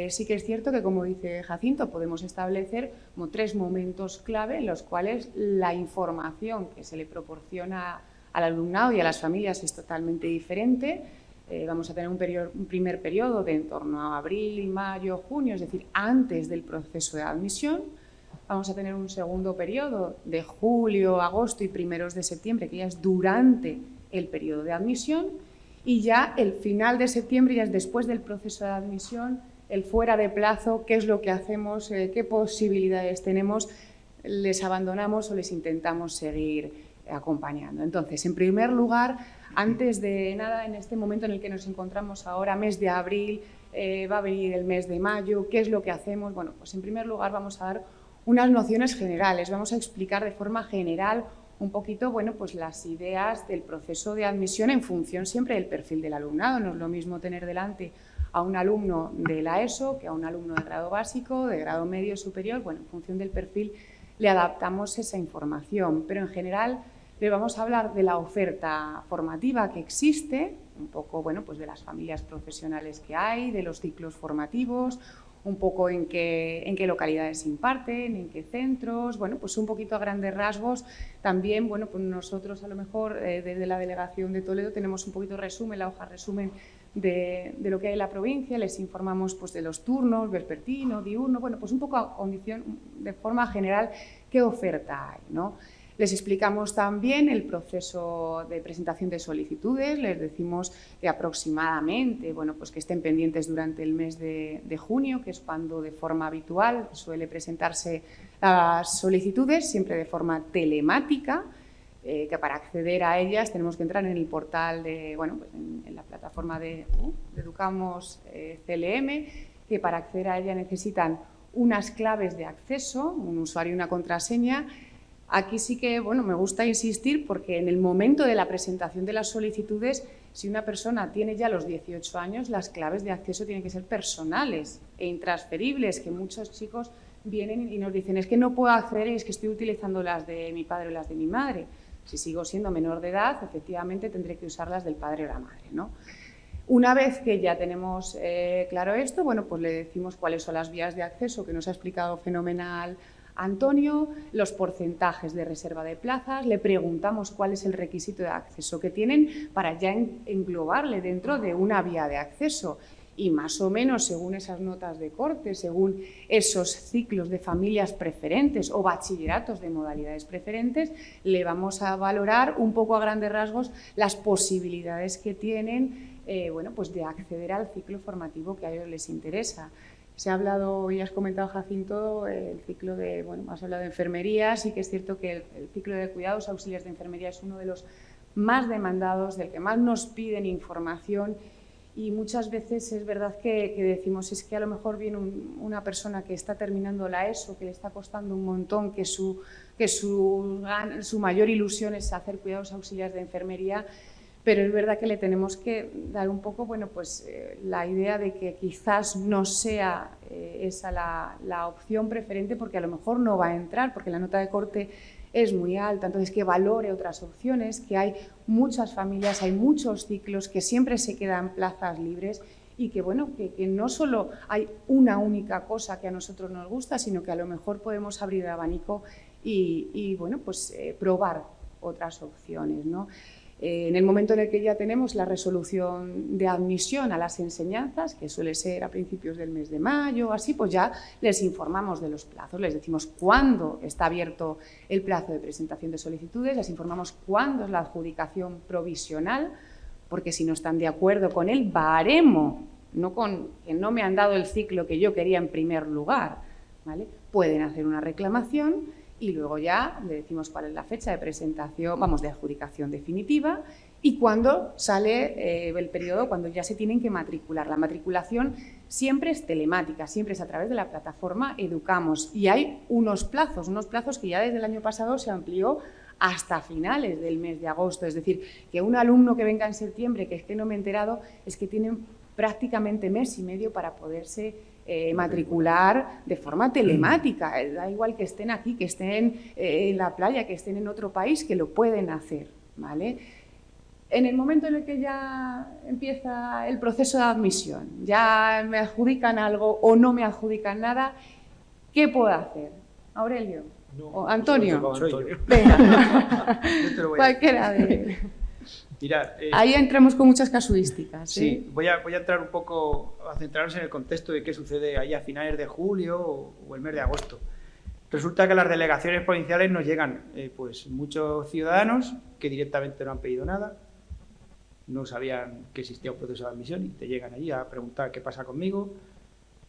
Speaker 4: sí que es cierto que, como dice Jacinto, podemos establecer como 3 momentos clave en los cuales la información que se le proporciona al alumnado y a las familias es totalmente diferente. Vamos a tener un primer periodo de en torno a abril, mayo, junio, es decir, antes del proceso de admisión. Vamos a tener un segundo periodo de julio, agosto y primeros de septiembre, que ya es durante el periodo de admisión. Y ya el final de septiembre, ya es después del proceso de admisión, el fuera de plazo, qué es lo que hacemos, qué posibilidades tenemos, les abandonamos o les intentamos seguir acompañando. Entonces, en primer lugar, antes de nada, en este momento en el que nos encontramos ahora, mes de abril, va a venir el mes de mayo, ¿qué es lo que hacemos? Bueno, pues en primer lugar vamos a dar unas nociones generales, vamos a explicar de forma general un poquito, bueno, pues las ideas del proceso de admisión en función siempre del perfil del alumnado. No es lo mismo tener delante a un alumno de la ESO que a un alumno de grado básico, de grado medio superior. Bueno, en función del perfil le adaptamos esa información, pero en general Le vamos a hablar de la oferta formativa que existe, un poco, bueno, pues de las familias profesionales que hay, de los ciclos formativos, un poco en qué localidades se imparten, en qué centros, bueno, pues un poquito a grandes rasgos. También, bueno, pues nosotros a lo mejor desde la delegación de Toledo tenemos un poquito resumen, la hoja resumen de lo que hay en la provincia, les informamos pues de los turnos, vespertino, diurno, bueno, pues un poco a condición, de forma general, qué oferta hay, ¿no? Les explicamos también el proceso de presentación de solicitudes, les decimos que aproximadamente, bueno, pues que estén pendientes durante el mes de junio, que es cuando de forma habitual suele presentarse las solicitudes, siempre de forma telemática, que para acceder a ellas tenemos que entrar en el portal de, bueno, pues en la plataforma de Educamos CLM, que para acceder a ella necesitan unas claves de acceso, un usuario y una contraseña. Aquí sí que, bueno, me gusta insistir porque en el momento de la presentación de las solicitudes, si una persona tiene ya los 18 años, las claves de acceso tienen que ser personales e intransferibles, que muchos chicos vienen y nos dicen es que no puedo acceder y es que estoy utilizando las de mi padre o las de mi madre. Si sigo siendo menor de edad, efectivamente tendré que usar las del padre o la madre, ¿no? Una vez que ya tenemos claro esto, bueno, pues le decimos cuáles son las vías de acceso, que nos ha explicado fenomenal Antonio, los porcentajes de reserva de plazas, le preguntamos cuál es el requisito de acceso que tienen para ya englobarle dentro de una vía de acceso. Y más o menos, según esas notas de corte, según esos ciclos de familias preferentes o bachilleratos de modalidades preferentes, le vamos a valorar un poco a grandes rasgos las posibilidades que tienen bueno, pues de acceder al ciclo formativo que a ellos les interesa. Se ha hablado, y has comentado, Jacinto, el ciclo de, bueno, has hablado de enfermería, sí que es cierto que el ciclo de cuidados auxiliares de enfermería es uno de los más demandados, del que más nos piden información. Y muchas veces es verdad que decimos, es que a lo mejor viene una persona que está terminando la ESO, que le está costando un montón, que su mayor ilusión es hacer cuidados auxiliares de enfermería, pero es verdad que le tenemos que dar un poco, bueno, pues la idea de que quizás no sea esa la opción preferente, porque a lo mejor no va a entrar, porque la nota de corte es muy alta, entonces que valore otras opciones, que hay muchas familias, hay muchos ciclos, que siempre se quedan plazas libres y que, bueno, que no solo hay una única cosa que a nosotros nos gusta, sino que a lo mejor podemos abrir el abanico y bueno, pues probar otras opciones, ¿no? En el momento en el que ya tenemos la resolución de admisión a las enseñanzas, que suele ser a principios del mes de mayo o así, pues ya les informamos de los plazos, les decimos cuándo está abierto el plazo de presentación de solicitudes, les informamos cuándo es la adjudicación provisional, porque si no están de acuerdo con el baremo, no con que no me han dado el ciclo que yo quería en primer lugar, ¿vale? Pueden hacer una reclamación. Y luego ya le decimos cuál es la fecha de presentación, vamos, de adjudicación definitiva y cuándo sale el periodo, cuando ya se tienen que matricular. La matriculación siempre es telemática, siempre es a través de la plataforma Educamos. Y hay unos plazos que ya desde el año pasado se amplió hasta finales del mes de agosto. Es decir, que un alumno que venga en septiembre, que es que no me he enterado, es que tienen prácticamente mes y medio para poderse matricular de forma telemática. Da igual que estén aquí, que estén en la playa, que estén en otro país, que lo pueden hacer, ¿vale? En el momento en el que ya empieza el proceso de admisión, ya me adjudican algo o no me adjudican nada, ¿qué puedo hacer? Aurelio,
Speaker 2: No,
Speaker 4: o Antonio.
Speaker 2: soy yo.
Speaker 4: Venga,
Speaker 3: Yo te lo voy a
Speaker 4: cualquiera de...
Speaker 3: Mirad,
Speaker 4: Ahí entramos con muchas casuísticas.
Speaker 3: sí, voy a entrar un poco a centrarnos en el contexto de qué sucede ahí a finales de julio o el mes de agosto. Resulta que a las delegaciones provinciales nos llegan pues muchos ciudadanos que directamente no han pedido nada, no sabían que existía un proceso de admisión y te llegan allí a preguntar qué pasa conmigo.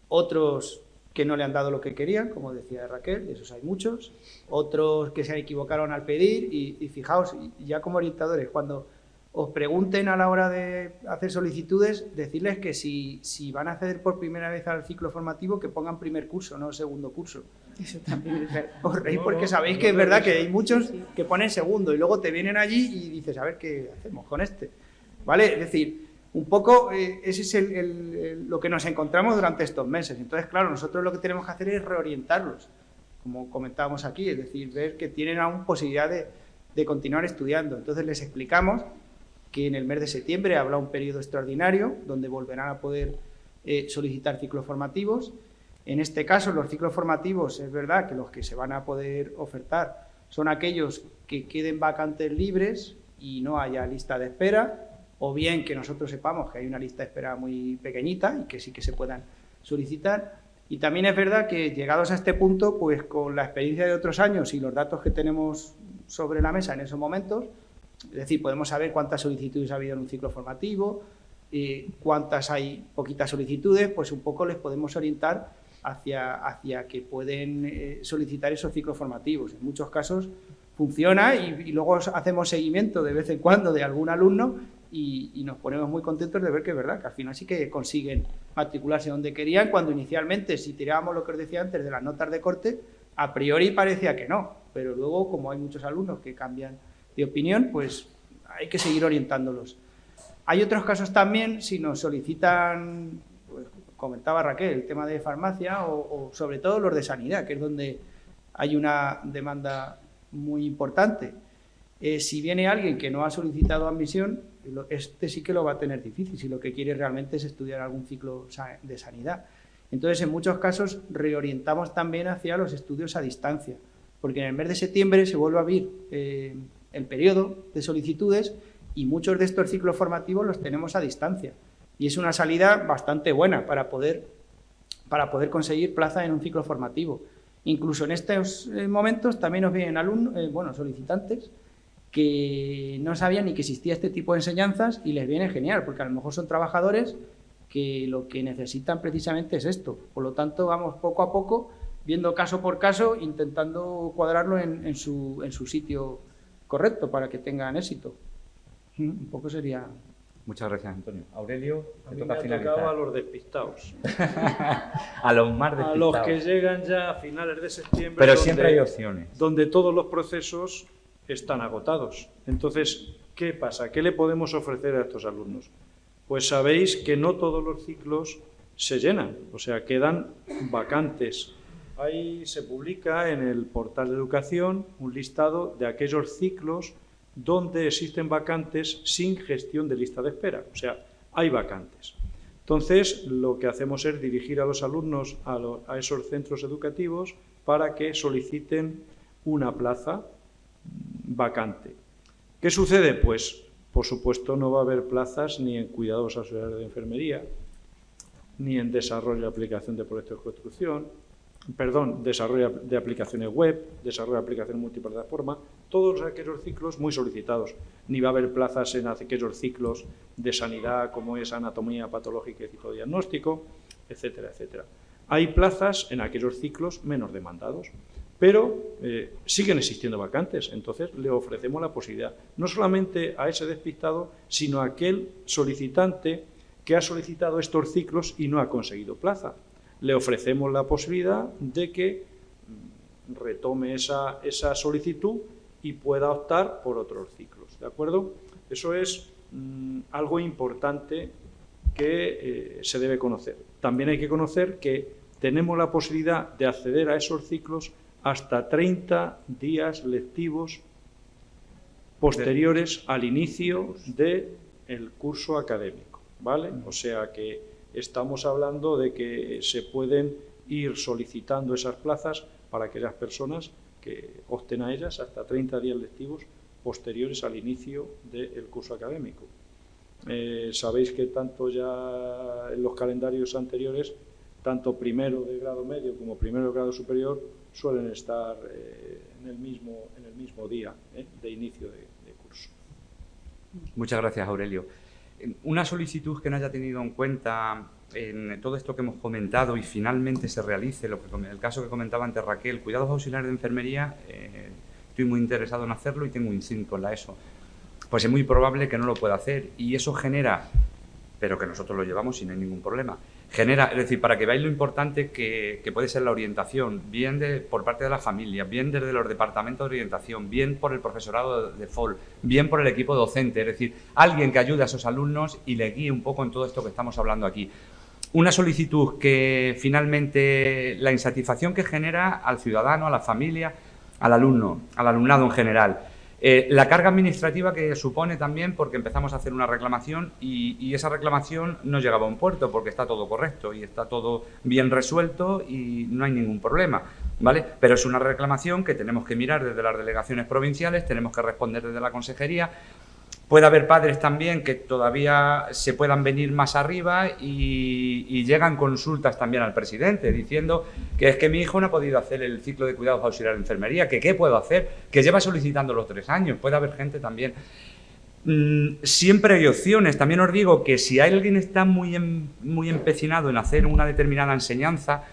Speaker 3: Otros que no le han dado lo que querían, como decía Raquel, de esos hay muchos. Otros que se equivocaron al pedir y fijaos, ya como orientadores, cuando os pregunten a la hora de hacer solicitudes, decirles que si van a acceder por primera vez al ciclo formativo, que pongan primer curso, no segundo curso.
Speaker 4: Eso también es verdad.
Speaker 3: Os reís porque sabéis que es verdad que hay muchos que ponen segundo y luego te vienen allí y dices, a ver qué hacemos con este. ¿Vale? Es decir, un poco ese es lo que nos encontramos durante estos meses. Entonces, claro, nosotros lo que tenemos que hacer es reorientarlos, como comentábamos aquí, es decir, ver que tienen aún posibilidad de continuar estudiando. Entonces les explicamos que en el mes de septiembre habrá un periodo extraordinario donde volverán a poder solicitar ciclos formativos. En este caso, los ciclos formativos, es verdad que los que se van a poder ofertar son aquellos que queden vacantes libres y no haya lista de espera, o bien que nosotros sepamos que hay una lista de espera muy pequeñita y que sí que se puedan solicitar. Y también es verdad que llegados a este punto, pues con la experiencia de otros años y los datos que tenemos sobre la mesa en esos momentos, es decir, podemos saber cuántas solicitudes ha habido en un ciclo formativo, cuántas hay poquitas solicitudes, pues un poco les podemos orientar hacia que pueden solicitar esos ciclos formativos. En muchos casos funciona y luego hacemos seguimiento de vez en cuando de algún alumno y nos ponemos muy contentos de ver que es verdad, que al final sí que consiguen matricularse donde querían, cuando inicialmente, si tirábamos lo que os decía antes de las notas de corte, a priori parecía que no, pero luego, como hay muchos alumnos que cambian de opinión, pues hay que seguir orientándolos. Hay otros casos también, si nos solicitan, pues, comentaba Raquel, el tema de farmacia o sobre todo los de sanidad, que es donde hay una demanda muy importante. Si viene alguien que no ha solicitado admisión, este sí que lo va a tener difícil, si lo que quiere realmente es estudiar algún ciclo de sanidad. Entonces, en muchos casos, reorientamos también hacia los estudios a distancia, porque en el mes de septiembre se vuelve a abrir el periodo de solicitudes y muchos de estos ciclos formativos los tenemos a distancia. Y es una salida bastante buena para poder conseguir plaza en un ciclo formativo. Incluso en estos momentos también nos vienen alumnos, solicitantes que no sabían ni que existía este tipo de enseñanzas y les viene genial, porque a lo mejor son trabajadores que lo que necesitan precisamente es esto. Por lo tanto, vamos poco a poco, viendo caso por caso, intentando cuadrarlo en su sitio correcto para que tengan éxito. Un poco sería...
Speaker 1: Muchas gracias, Antonio. Aurelio,
Speaker 2: a mí me ha tocado a los despistados.
Speaker 1: A los más despistados.
Speaker 2: A los que llegan ya a finales de septiembre.
Speaker 1: Pero siempre hay opciones.
Speaker 2: Donde todos los procesos están agotados. Entonces, ¿qué pasa? ¿Qué le podemos ofrecer a estos alumnos? Pues sabéis que no todos los ciclos se llenan, o sea, quedan vacantes. Ahí se publica en el portal de educación un listado de aquellos ciclos donde existen vacantes sin gestión de lista de espera, o sea, hay vacantes. Entonces, lo que hacemos es dirigir a los alumnos a esos centros educativos para que soliciten una plaza vacante. ¿Qué sucede? Pues, por supuesto, no va a haber plazas ni en cuidados auxiliares de enfermería, ni en desarrollo y aplicación de proyectos de construcción, desarrollo de aplicaciones web, desarrollo de aplicaciones multiplataforma, todos aquellos ciclos muy solicitados. Ni va a haber plazas en aquellos ciclos de sanidad como es anatomía patológica y citodiagnóstico, etcétera, etcétera. Hay plazas en aquellos ciclos menos demandados, pero siguen existiendo vacantes, entonces le ofrecemos la posibilidad, no solamente a ese despistado, sino a aquel solicitante que ha solicitado estos ciclos y no ha conseguido plaza. Le ofrecemos la posibilidad de que retome esa solicitud y pueda optar por otros ciclos, ¿de acuerdo? Eso es algo importante que se debe conocer. También hay que conocer que tenemos la posibilidad de acceder a esos ciclos hasta 30 días lectivos posteriores al inicio del curso académico, ¿vale? O sea que estamos hablando de que se pueden ir solicitando esas plazas para aquellas personas que opten a ellas hasta 30 días lectivos posteriores al inicio del curso académico. Sabéis que tanto ya en los calendarios anteriores, tanto primero de grado medio como primero de grado superior suelen estar en el mismo día de inicio de curso.
Speaker 1: Muchas gracias, Aurelio. Una solicitud que no haya tenido en cuenta en todo esto que hemos comentado y finalmente se realice, el caso que comentaba antes Raquel, cuidados auxiliares de enfermería, estoy muy interesado en hacerlo y tengo un INSIN con la ESO. Pues es muy probable que no lo pueda hacer y eso genera, pero que nosotros lo llevamos y no hay ningún problema, genera, es decir, para que veáis lo importante que puede ser la orientación, bien por parte de la familia, bien desde los departamentos de orientación, bien por el profesorado de FOL, bien por el equipo docente, es decir, alguien que ayude a esos alumnos y le guíe un poco en todo esto que estamos hablando aquí. Una solicitud que finalmente la insatisfacción que genera al ciudadano, a la familia, al alumno, al alumnado en general. La carga administrativa que supone también, porque empezamos a hacer una reclamación y esa reclamación no llegaba a un puerto porque está todo correcto y está todo bien resuelto y no hay ningún problema, ¿vale? Pero es una reclamación que tenemos que mirar desde las delegaciones provinciales, tenemos que responder desde la consejería. Puede haber padres también que todavía se puedan venir más arriba y llegan consultas también al presidente diciendo que es que mi hijo no ha podido hacer el ciclo de cuidados auxiliares de enfermería, que qué puedo hacer, que lleva solicitando los 3 años. Puede haber gente también. Siempre hay opciones. También os digo que si alguien está muy empecinado en hacer una determinada enseñanza,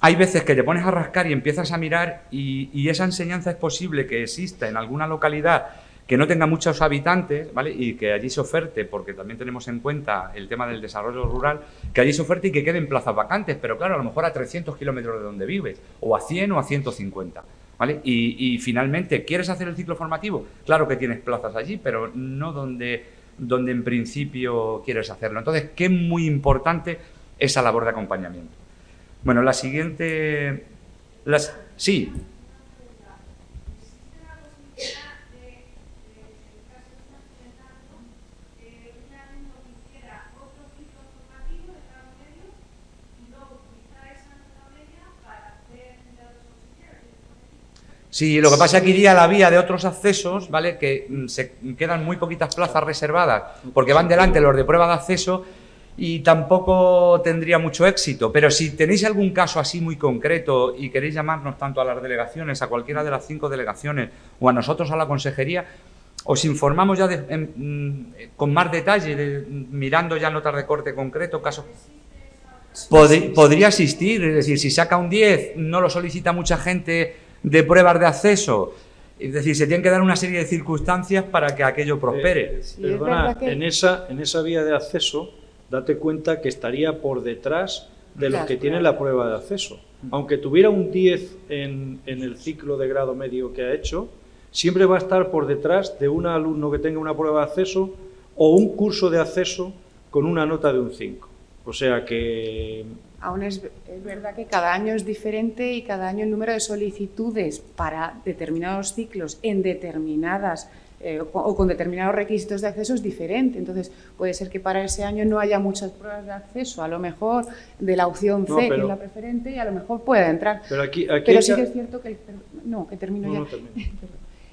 Speaker 1: hay veces que te pones a rascar y empiezas a mirar y esa enseñanza es posible que exista en alguna localidad que no tenga muchos habitantes, ¿vale? Y que allí se oferte, porque también tenemos en cuenta el tema del desarrollo rural, que allí se oferte y que queden plazas vacantes, pero claro, a lo mejor a 300 kilómetros de donde vives, o a 100 o a 150, ¿vale? Y finalmente, ¿quieres hacer el ciclo formativo? Claro que tienes plazas allí, pero no donde en principio quieres hacerlo. Entonces, ¿qué es muy importante esa labor de acompañamiento? Bueno, la siguiente... Sí. Sí, lo que pasa es que iría a la vía de otros accesos, ¿vale? Que se quedan muy poquitas plazas reservadas, porque van delante los de prueba de acceso y tampoco tendría mucho éxito. Pero si tenéis algún caso así muy concreto y queréis llamarnos tanto a las delegaciones, a cualquiera de las 5 delegaciones o a nosotros a la consejería, os informamos ya con más detalle, mirando ya notas de corte concreto, casos. Podría existir, es decir, si saca un 10, no lo solicita mucha gente de pruebas de acceso, es decir, se tienen que dar una serie de circunstancias para que aquello prospere.
Speaker 2: Perdona, en esa vía de acceso, date cuenta que estaría por detrás de los que tienen la prueba de acceso. Aunque tuviera un 10 en el ciclo de grado medio que ha hecho, siempre va a estar por detrás de un alumno que tenga una prueba de acceso o un curso de acceso con una nota de un 5. O sea que...
Speaker 4: Aún es verdad que cada año es diferente y cada año el número de solicitudes para determinados ciclos en determinadas o con determinados requisitos de acceso es diferente. Entonces, puede ser que para ese año no haya muchas pruebas de acceso, a lo mejor de la opción C, que es la preferente, y a lo mejor pueda entrar. Pero sí que es cierto que... que termino ya.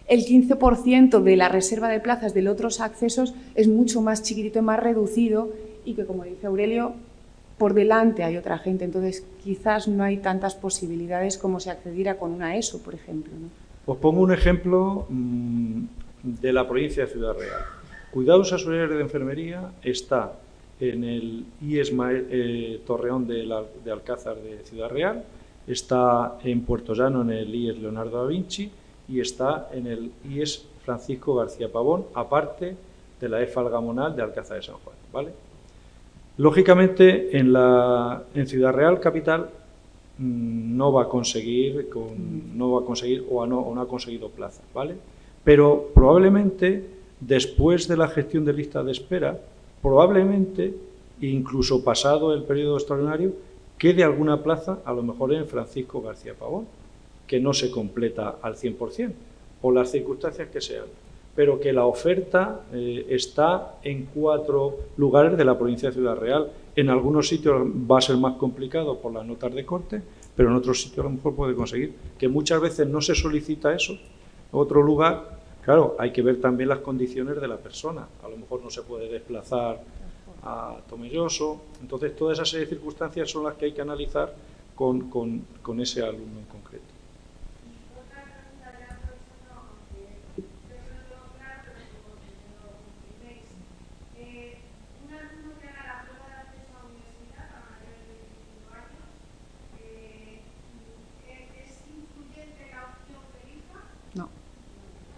Speaker 4: El 15% de la reserva de plazas de los otros accesos es mucho más chiquitito y más reducido y que, como dice Aurelio, por delante hay otra gente, entonces quizás no hay tantas posibilidades como si accediera con una ESO, por ejemplo, ¿no?
Speaker 2: Os pongo un ejemplo de la provincia de Ciudad Real. Cuidados auxiliares de enfermería está en el IES Torreón de Alcázar de Ciudad Real, está en Puerto Llano en el IES Leonardo da Vinci y está en el IES Francisco García Pavón, aparte de la EFA Algamonal de Alcázar de San Juan, ¿vale? Lógicamente, en Ciudad Real, capital, no va a conseguir o no ha conseguido plazas, ¿vale? Pero probablemente, después de la gestión de lista de espera, probablemente, incluso pasado el periodo extraordinario, quede alguna plaza, a lo mejor en Francisco García Pavón, que no se completa al 100%, por las circunstancias que sean, pero que la oferta está en 4 lugares de la provincia de Ciudad Real. En algunos sitios va a ser más complicado por las notas de corte, pero en otros sitios a lo mejor puede conseguir, que muchas veces no se solicita eso. Otro lugar, claro, hay que ver también las condiciones de la persona. A lo mejor no se puede desplazar a Tomelloso. Entonces, toda esa serie de circunstancias son las que hay que analizar con ese alumno en concreto.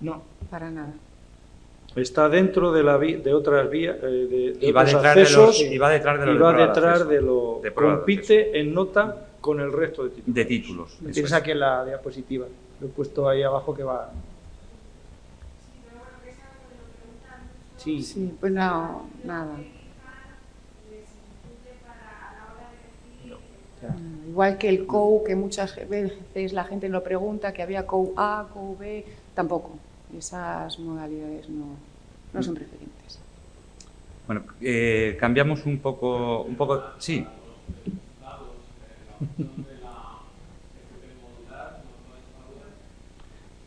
Speaker 4: No, para nada.
Speaker 2: Está dentro de otras vías,
Speaker 1: y va
Speaker 2: otros
Speaker 1: detrás
Speaker 2: accesos,
Speaker 1: y va detrás
Speaker 2: de lo compite en nota con el resto de títulos.
Speaker 1: De títulos.
Speaker 3: Lo tienes aquí en la diapositiva. Lo he puesto ahí abajo que va.
Speaker 4: Sí, pues no, nada. Igual que el COU, que muchas veces la gente lo pregunta, que había COU A, COU B, tampoco. esas modalidades no son preferentes.
Speaker 1: Bueno, cambiamos un poco, sí.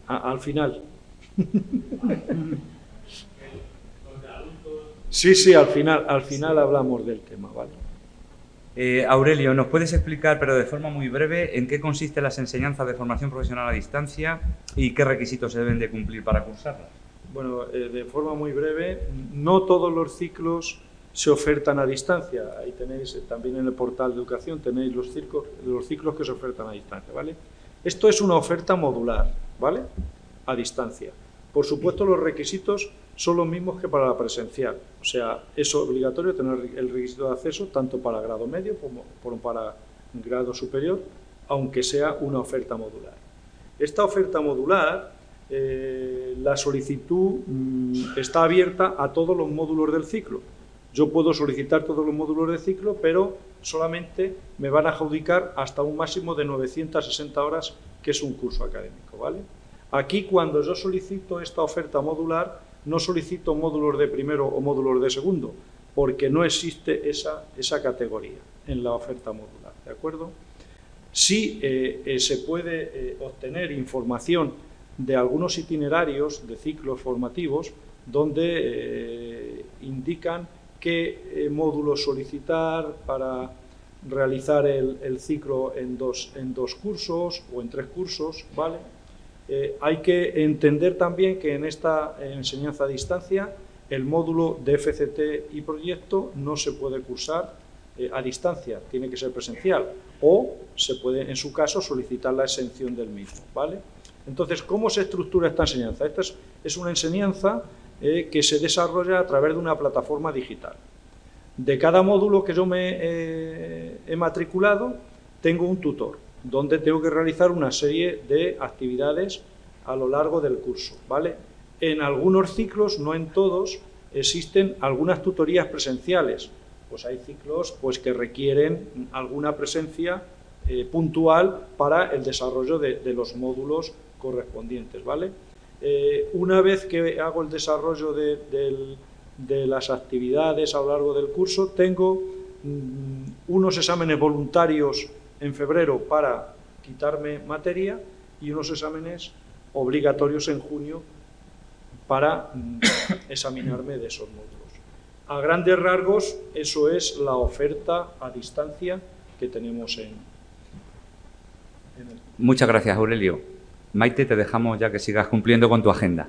Speaker 2: Al final. Sí, al final hablamos del tema, ¿vale?
Speaker 1: Aurelio, ¿nos puedes explicar, pero de forma muy breve, en qué consisten las enseñanzas de formación profesional a distancia y qué requisitos se deben de cumplir para cursarlas?
Speaker 2: Bueno, de forma muy breve, no todos los ciclos se ofertan a distancia. Ahí tenéis, también en el portal de educación, tenéis los ciclos que se ofertan a distancia, ¿vale? Esto es una oferta modular, ¿vale? A distancia. Por supuesto, los requisitos son los mismos que para la presencial. O sea, es obligatorio tener el requisito de acceso tanto para grado medio como para grado superior, aunque sea una oferta modular. Esta oferta modular, la solicitud está abierta a todos los módulos del ciclo. Yo puedo solicitar todos los módulos del ciclo, pero solamente me van a adjudicar hasta un máximo de 960 horas, que es un curso académico, ¿vale? Aquí, cuando yo solicito esta oferta modular, no solicito módulos de primero o módulos de segundo, porque no existe esa categoría en la oferta modular, ¿de acuerdo? Sí se puede obtener información de algunos itinerarios de ciclos formativos donde indican qué módulos solicitar para realizar el ciclo en dos cursos o en 3 cursos, ¿vale? Hay que entender también que en esta enseñanza a distancia el módulo de FCT y proyecto no se puede cursar a distancia, tiene que ser presencial, o se puede, en su caso, solicitar la exención del mismo, ¿vale? Entonces, ¿cómo se estructura esta enseñanza? Esta es una enseñanza que se desarrolla a través de una plataforma digital. De cada módulo que yo me he matriculado, tengo un tutor, donde tengo que realizar una serie de actividades a lo largo del curso, ¿vale? En algunos ciclos, no en todos, existen algunas tutorías presenciales. Pues hay ciclos pues, que requieren alguna presencia puntual para el desarrollo de los módulos correspondientes, ¿vale? Una vez que hago el desarrollo de las actividades a lo largo del curso, tengo unos exámenes voluntarios en febrero para quitarme materia y unos exámenes obligatorios en junio para examinarme de esos módulos. A grandes rasgos, eso es la oferta a distancia que tenemos en el...
Speaker 1: Muchas gracias, Aurelio. Maite, te dejamos ya que sigas cumpliendo con tu agenda.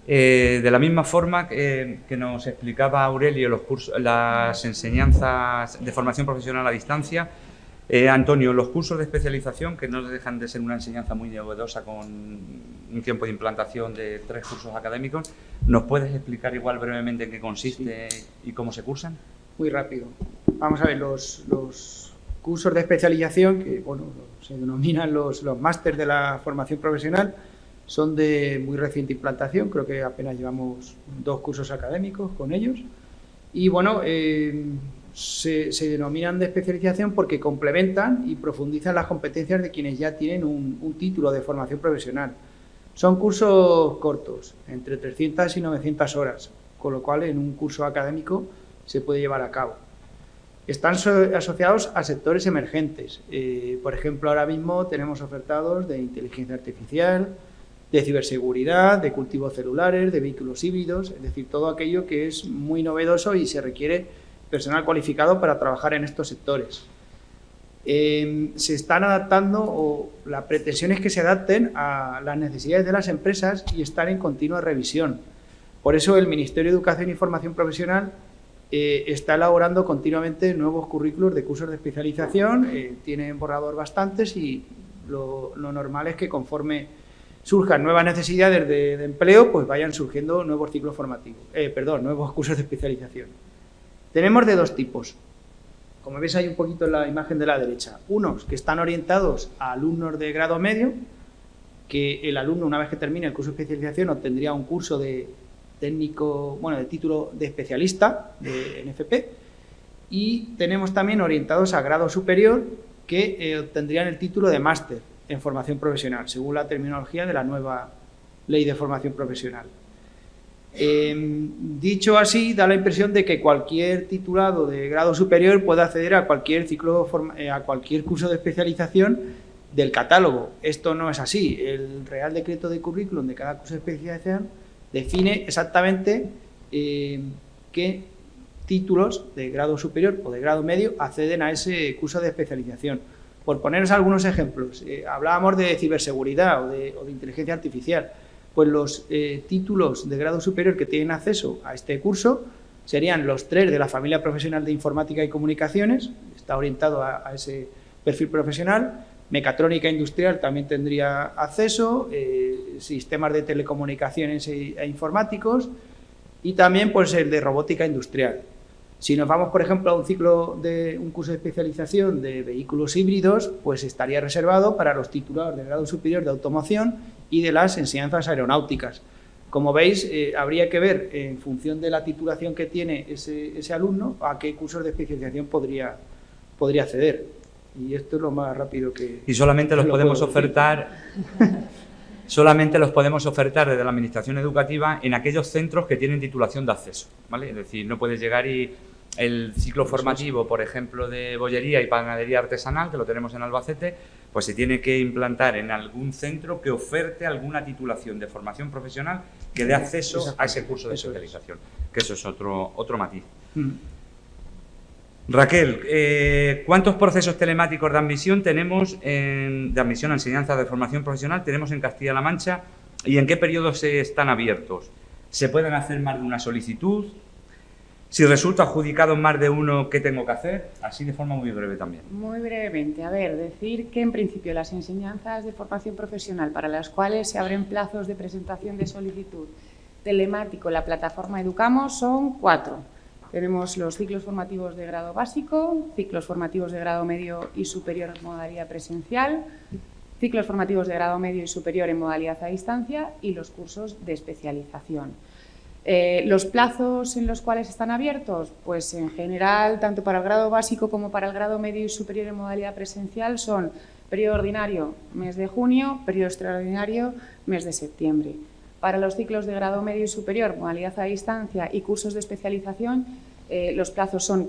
Speaker 1: De la misma forma que nos explicaba Aurelio las enseñanzas de formación profesional a distancia, Antonio, los cursos de especialización, que no dejan de ser una enseñanza muy novedosa con un tiempo de implantación de 3 cursos académicos, ¿nos puedes explicar igual brevemente en qué consiste y cómo se cursan?
Speaker 3: Muy rápido. Vamos a ver, los cursos de especialización, que bueno, se denominan los másters de la formación profesional, son de muy reciente implantación, creo que apenas llevamos 2 cursos académicos con ellos. Y bueno, se denominan de especialización porque complementan y profundizan las competencias de quienes ya tienen un título de formación profesional. Son cursos cortos, entre 300 y 900 horas, con lo cual en un curso académico se puede llevar a cabo. Están asociados a sectores emergentes. Por ejemplo, ahora mismo tenemos ofertados de inteligencia artificial, de ciberseguridad, de cultivos celulares, de vehículos híbridos, es decir, todo aquello que es muy novedoso y se requiere personal cualificado para trabajar en estos sectores. Se están adaptando, o la pretensión es que se adapten a las necesidades de las empresas y están en continua revisión. Por eso el Ministerio de Educación y Formación Profesional está elaborando continuamente nuevos currículos de cursos de especialización, tiene en borrador bastantes y lo normal es que conforme surjan nuevas necesidades de empleo, pues vayan surgiendo nuevos ciclos formativos, nuevos cursos de especialización. Tenemos de 2 tipos. Como veis ahí un poquito en la imagen de la derecha, unos que están orientados a alumnos de grado medio, que el alumno una vez que termine el curso de especialización obtendría un curso de técnico, bueno, de título de especialista de NFP, Y tenemos también orientados a grado superior que obtendrían el título de máster en formación profesional, según la terminología de la nueva Ley de Formación Profesional. Dicho así, da la impresión de que cualquier titulado de grado superior puede acceder a cualquier a cualquier curso de especialización del catálogo. Esto no es así. El Real Decreto de Currículum de cada curso de especialización define exactamente qué títulos de grado superior o de grado medio acceden a ese curso de especialización. Por poneros algunos ejemplos, hablábamos de ciberseguridad o de inteligencia artificial. Pues los títulos de grado superior que tienen acceso a este curso serían los 3 de la familia profesional de Informática y Comunicaciones, está orientado a ese perfil profesional. Mecatrónica industrial también tendría acceso, sistemas de telecomunicaciones e informáticos, y también pues el de robótica industrial. Si nos vamos, por ejemplo, a un curso de especialización de vehículos híbridos, pues estaría reservado para los titulados de grado superior de automoción y de las enseñanzas aeronáuticas. Como veis, habría que ver, en función de la titulación que tiene ese alumno, a qué cursos de especialización podría acceder. Y esto es lo más rápido que...
Speaker 1: Y solamente los podemos ofertar... Solamente los podemos ofertar desde la Administración Educativa en aquellos centros que tienen titulación de acceso, ¿vale? Es decir, no puedes llegar y el ciclo formativo, por ejemplo, de bollería y panadería artesanal, que lo tenemos en Albacete, pues se tiene que implantar en algún centro que oferte alguna titulación de formación profesional que dé acceso a ese curso de especialización, que eso es otro matiz. Raquel, ¿cuántos procesos telemáticos de admisión tenemos de admisión a enseñanza de formación profesional tenemos en Castilla-La Mancha y en qué periodos están abiertos? ¿Se pueden hacer más de una solicitud? Si resulta adjudicado más de uno, ¿qué tengo que hacer? Así de forma muy breve también.
Speaker 4: Muy brevemente. A ver, decir que en principio las enseñanzas de formación profesional para las cuales se abren plazos de presentación de solicitud telemático en la plataforma Educamos son 4. Tenemos los ciclos formativos de grado básico, ciclos formativos de grado medio y superior en modalidad presencial, ciclos formativos de grado medio y superior en modalidad a distancia y los cursos de especialización. ¿Los plazos en los cuales están abiertos? Pues en general, tanto para el grado básico como para el grado medio y superior en modalidad presencial son periodo ordinario, mes de junio, periodo extraordinario, mes de septiembre. Para los ciclos de grado medio y superior, modalidad a distancia y cursos de especialización, los plazos son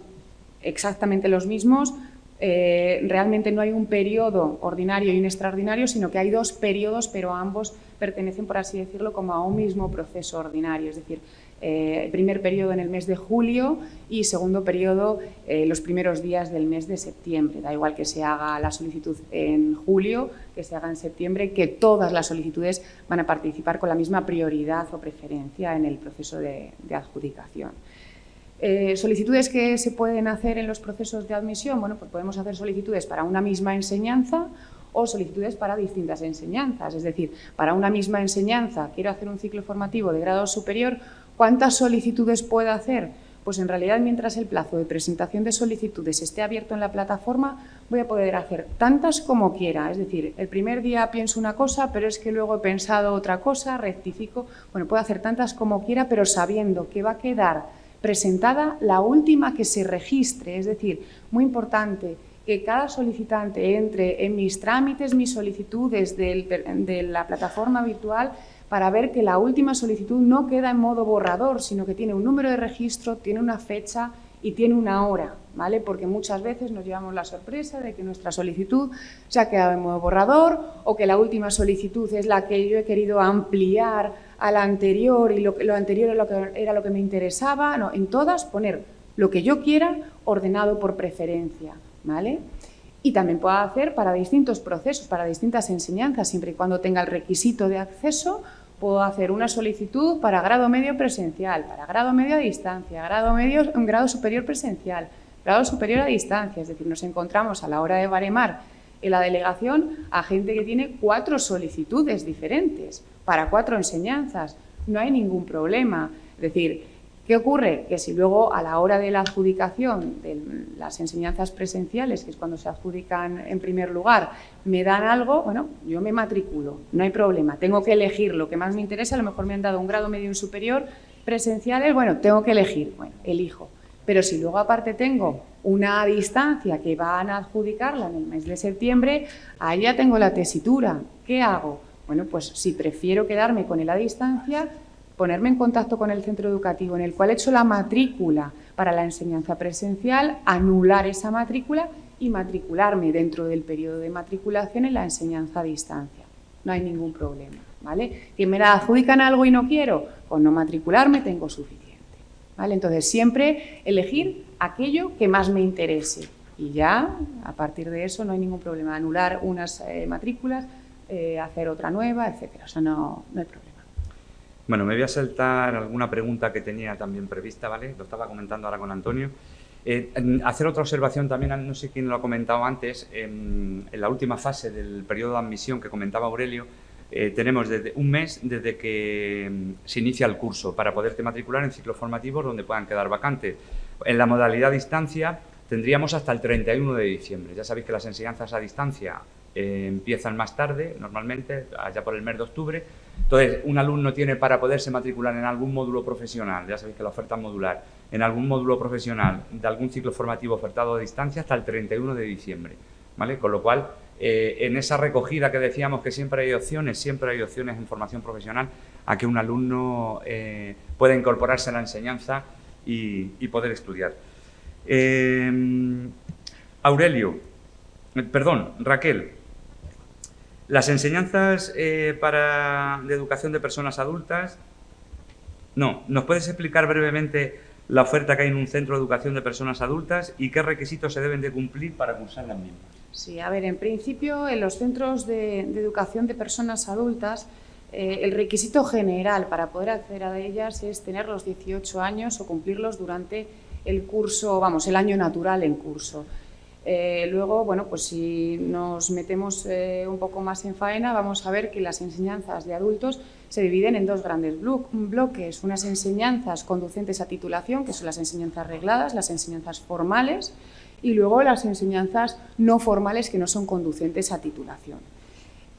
Speaker 4: exactamente los mismos. Realmente no hay un periodo ordinario y un extraordinario, sino que hay 2 periodos, pero ambos pertenecen, por así decirlo, como a un mismo proceso ordinario. Es decir, el primer periodo en el mes de julio y segundo periodo los primeros días del mes de septiembre. Da igual que se haga la solicitud en julio, que se haga en septiembre, que todas las solicitudes van a participar con la misma prioridad o preferencia en el proceso de adjudicación. ¿Solicitudes que se pueden hacer en los procesos de admisión? Bueno, pues podemos hacer solicitudes para una misma enseñanza o solicitudes para distintas enseñanzas. Es decir, para una misma enseñanza quiero hacer un ciclo formativo de grado superior, ¿cuántas solicitudes puedo hacer? Pues en realidad, mientras el plazo de presentación de solicitudes esté abierto en la plataforma, voy a poder hacer tantas como quiera. Es decir, el primer día pienso una cosa, pero es que luego he pensado otra cosa, rectifico. Bueno, puedo hacer tantas como quiera, pero sabiendo que va a quedar presentada la última que se registre. Es decir, muy importante que cada solicitante entre en mis trámites, mis solicitudes de la plataforma virtual, para ver que la última solicitud no queda en modo borrador, sino que tiene un número de registro, tiene una fecha y tiene una hora, ¿vale? Porque muchas veces nos llevamos la sorpresa de que nuestra solicitud se ha quedado en modo borrador o que la última solicitud es la que yo he querido ampliar a la anterior y lo anterior era lo que me interesaba. No, en todas poner lo que yo quiera ordenado por preferencia, ¿vale? Y también puedo hacer para distintos procesos, para distintas enseñanzas, siempre y cuando tenga el requisito de acceso. Puedo hacer una solicitud para grado medio presencial, para grado medio a distancia, grado superior presencial, grado superior a distancia. Es decir, nos encontramos a la hora de baremar en la delegación a gente que tiene 4 solicitudes diferentes para 4 enseñanzas. No hay ningún problema. Es decir, ¿qué ocurre? Que si luego a la hora de la adjudicación de las enseñanzas presenciales, que es cuando se adjudican en primer lugar, me dan algo, bueno, yo me matriculo, no hay problema, tengo que elegir lo que más me interesa. A lo mejor me han dado un grado medio y superior presenciales, bueno, tengo que elegir, bueno, elijo. Pero si luego aparte tengo una distancia que van a adjudicarla en el mes de septiembre, ahí ya tengo la tesitura. ¿Qué hago? Bueno, pues si prefiero quedarme con él a distancia, ponerme en contacto con el centro educativo en el cual he hecho la matrícula para la enseñanza presencial, anular esa matrícula y matricularme dentro del periodo de matriculación en la enseñanza a distancia. No hay ningún problema, ¿vale? ¿Que me la adjudican algo y no quiero? Con no matricularme tengo suficiente, ¿vale? Entonces, siempre elegir aquello que más me interese y ya, a partir de eso, no hay ningún problema. Anular unas matrículas, hacer otra nueva, etcétera. O sea, no hay problema.
Speaker 1: Bueno, me voy a saltar alguna pregunta que tenía también prevista, ¿vale? Lo estaba comentando ahora con Antonio. Hacer otra observación también, no sé quién lo ha comentado antes, en la última fase del periodo de admisión que comentaba Aurelio, tenemos desde un mes desde que se inicia el curso para poderte matricular en ciclos formativos donde puedan quedar vacantes. En la modalidad a distancia tendríamos hasta el 31 de diciembre. Ya sabéis que las enseñanzas a distancia empiezan más tarde, normalmente, allá por el mes de octubre. Entonces, un alumno tiene para poderse matricular en algún módulo profesional, ya sabéis que la oferta es modular, en algún módulo profesional de algún ciclo formativo ofertado a distancia hasta el 31 de diciembre, ¿vale? Con lo cual, en esa recogida que decíamos que siempre hay opciones en formación profesional a que un alumno pueda incorporarse a la enseñanza y poder estudiar. Raquel, las enseñanzas de educación de personas adultas, ¿nos puedes explicar brevemente la oferta que hay en un centro de educación de personas adultas y qué requisitos se deben de cumplir para cursar las mismas?
Speaker 4: Sí, a ver, en principio, en los centros de educación de personas adultas, el requisito general para poder acceder a ellas es tener los 18 años o cumplirlos durante el curso, el año natural en curso. Luego, bueno, pues si nos metemos un poco más en faena, vamos a ver que las enseñanzas de adultos se dividen en dos grandes bloques, unas enseñanzas conducentes a titulación, que son las enseñanzas regladas, las enseñanzas formales, y luego las enseñanzas no formales, que no son conducentes a titulación.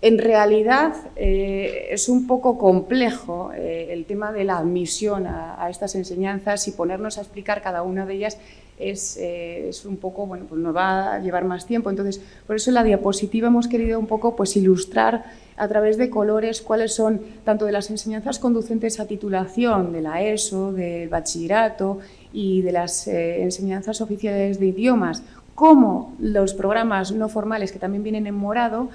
Speaker 4: En realidad es un poco complejo el tema de la admisión a estas enseñanzas y ponernos a explicar cada una de ellas es un poco, bueno, pues nos va a llevar más tiempo. Entonces, por eso en la diapositiva hemos querido un poco pues ilustrar a través de colores cuáles son tanto de las enseñanzas conducentes a titulación de la ESO, del bachillerato y de las enseñanzas oficiales de idiomas, como los programas no formales que también vienen en morado,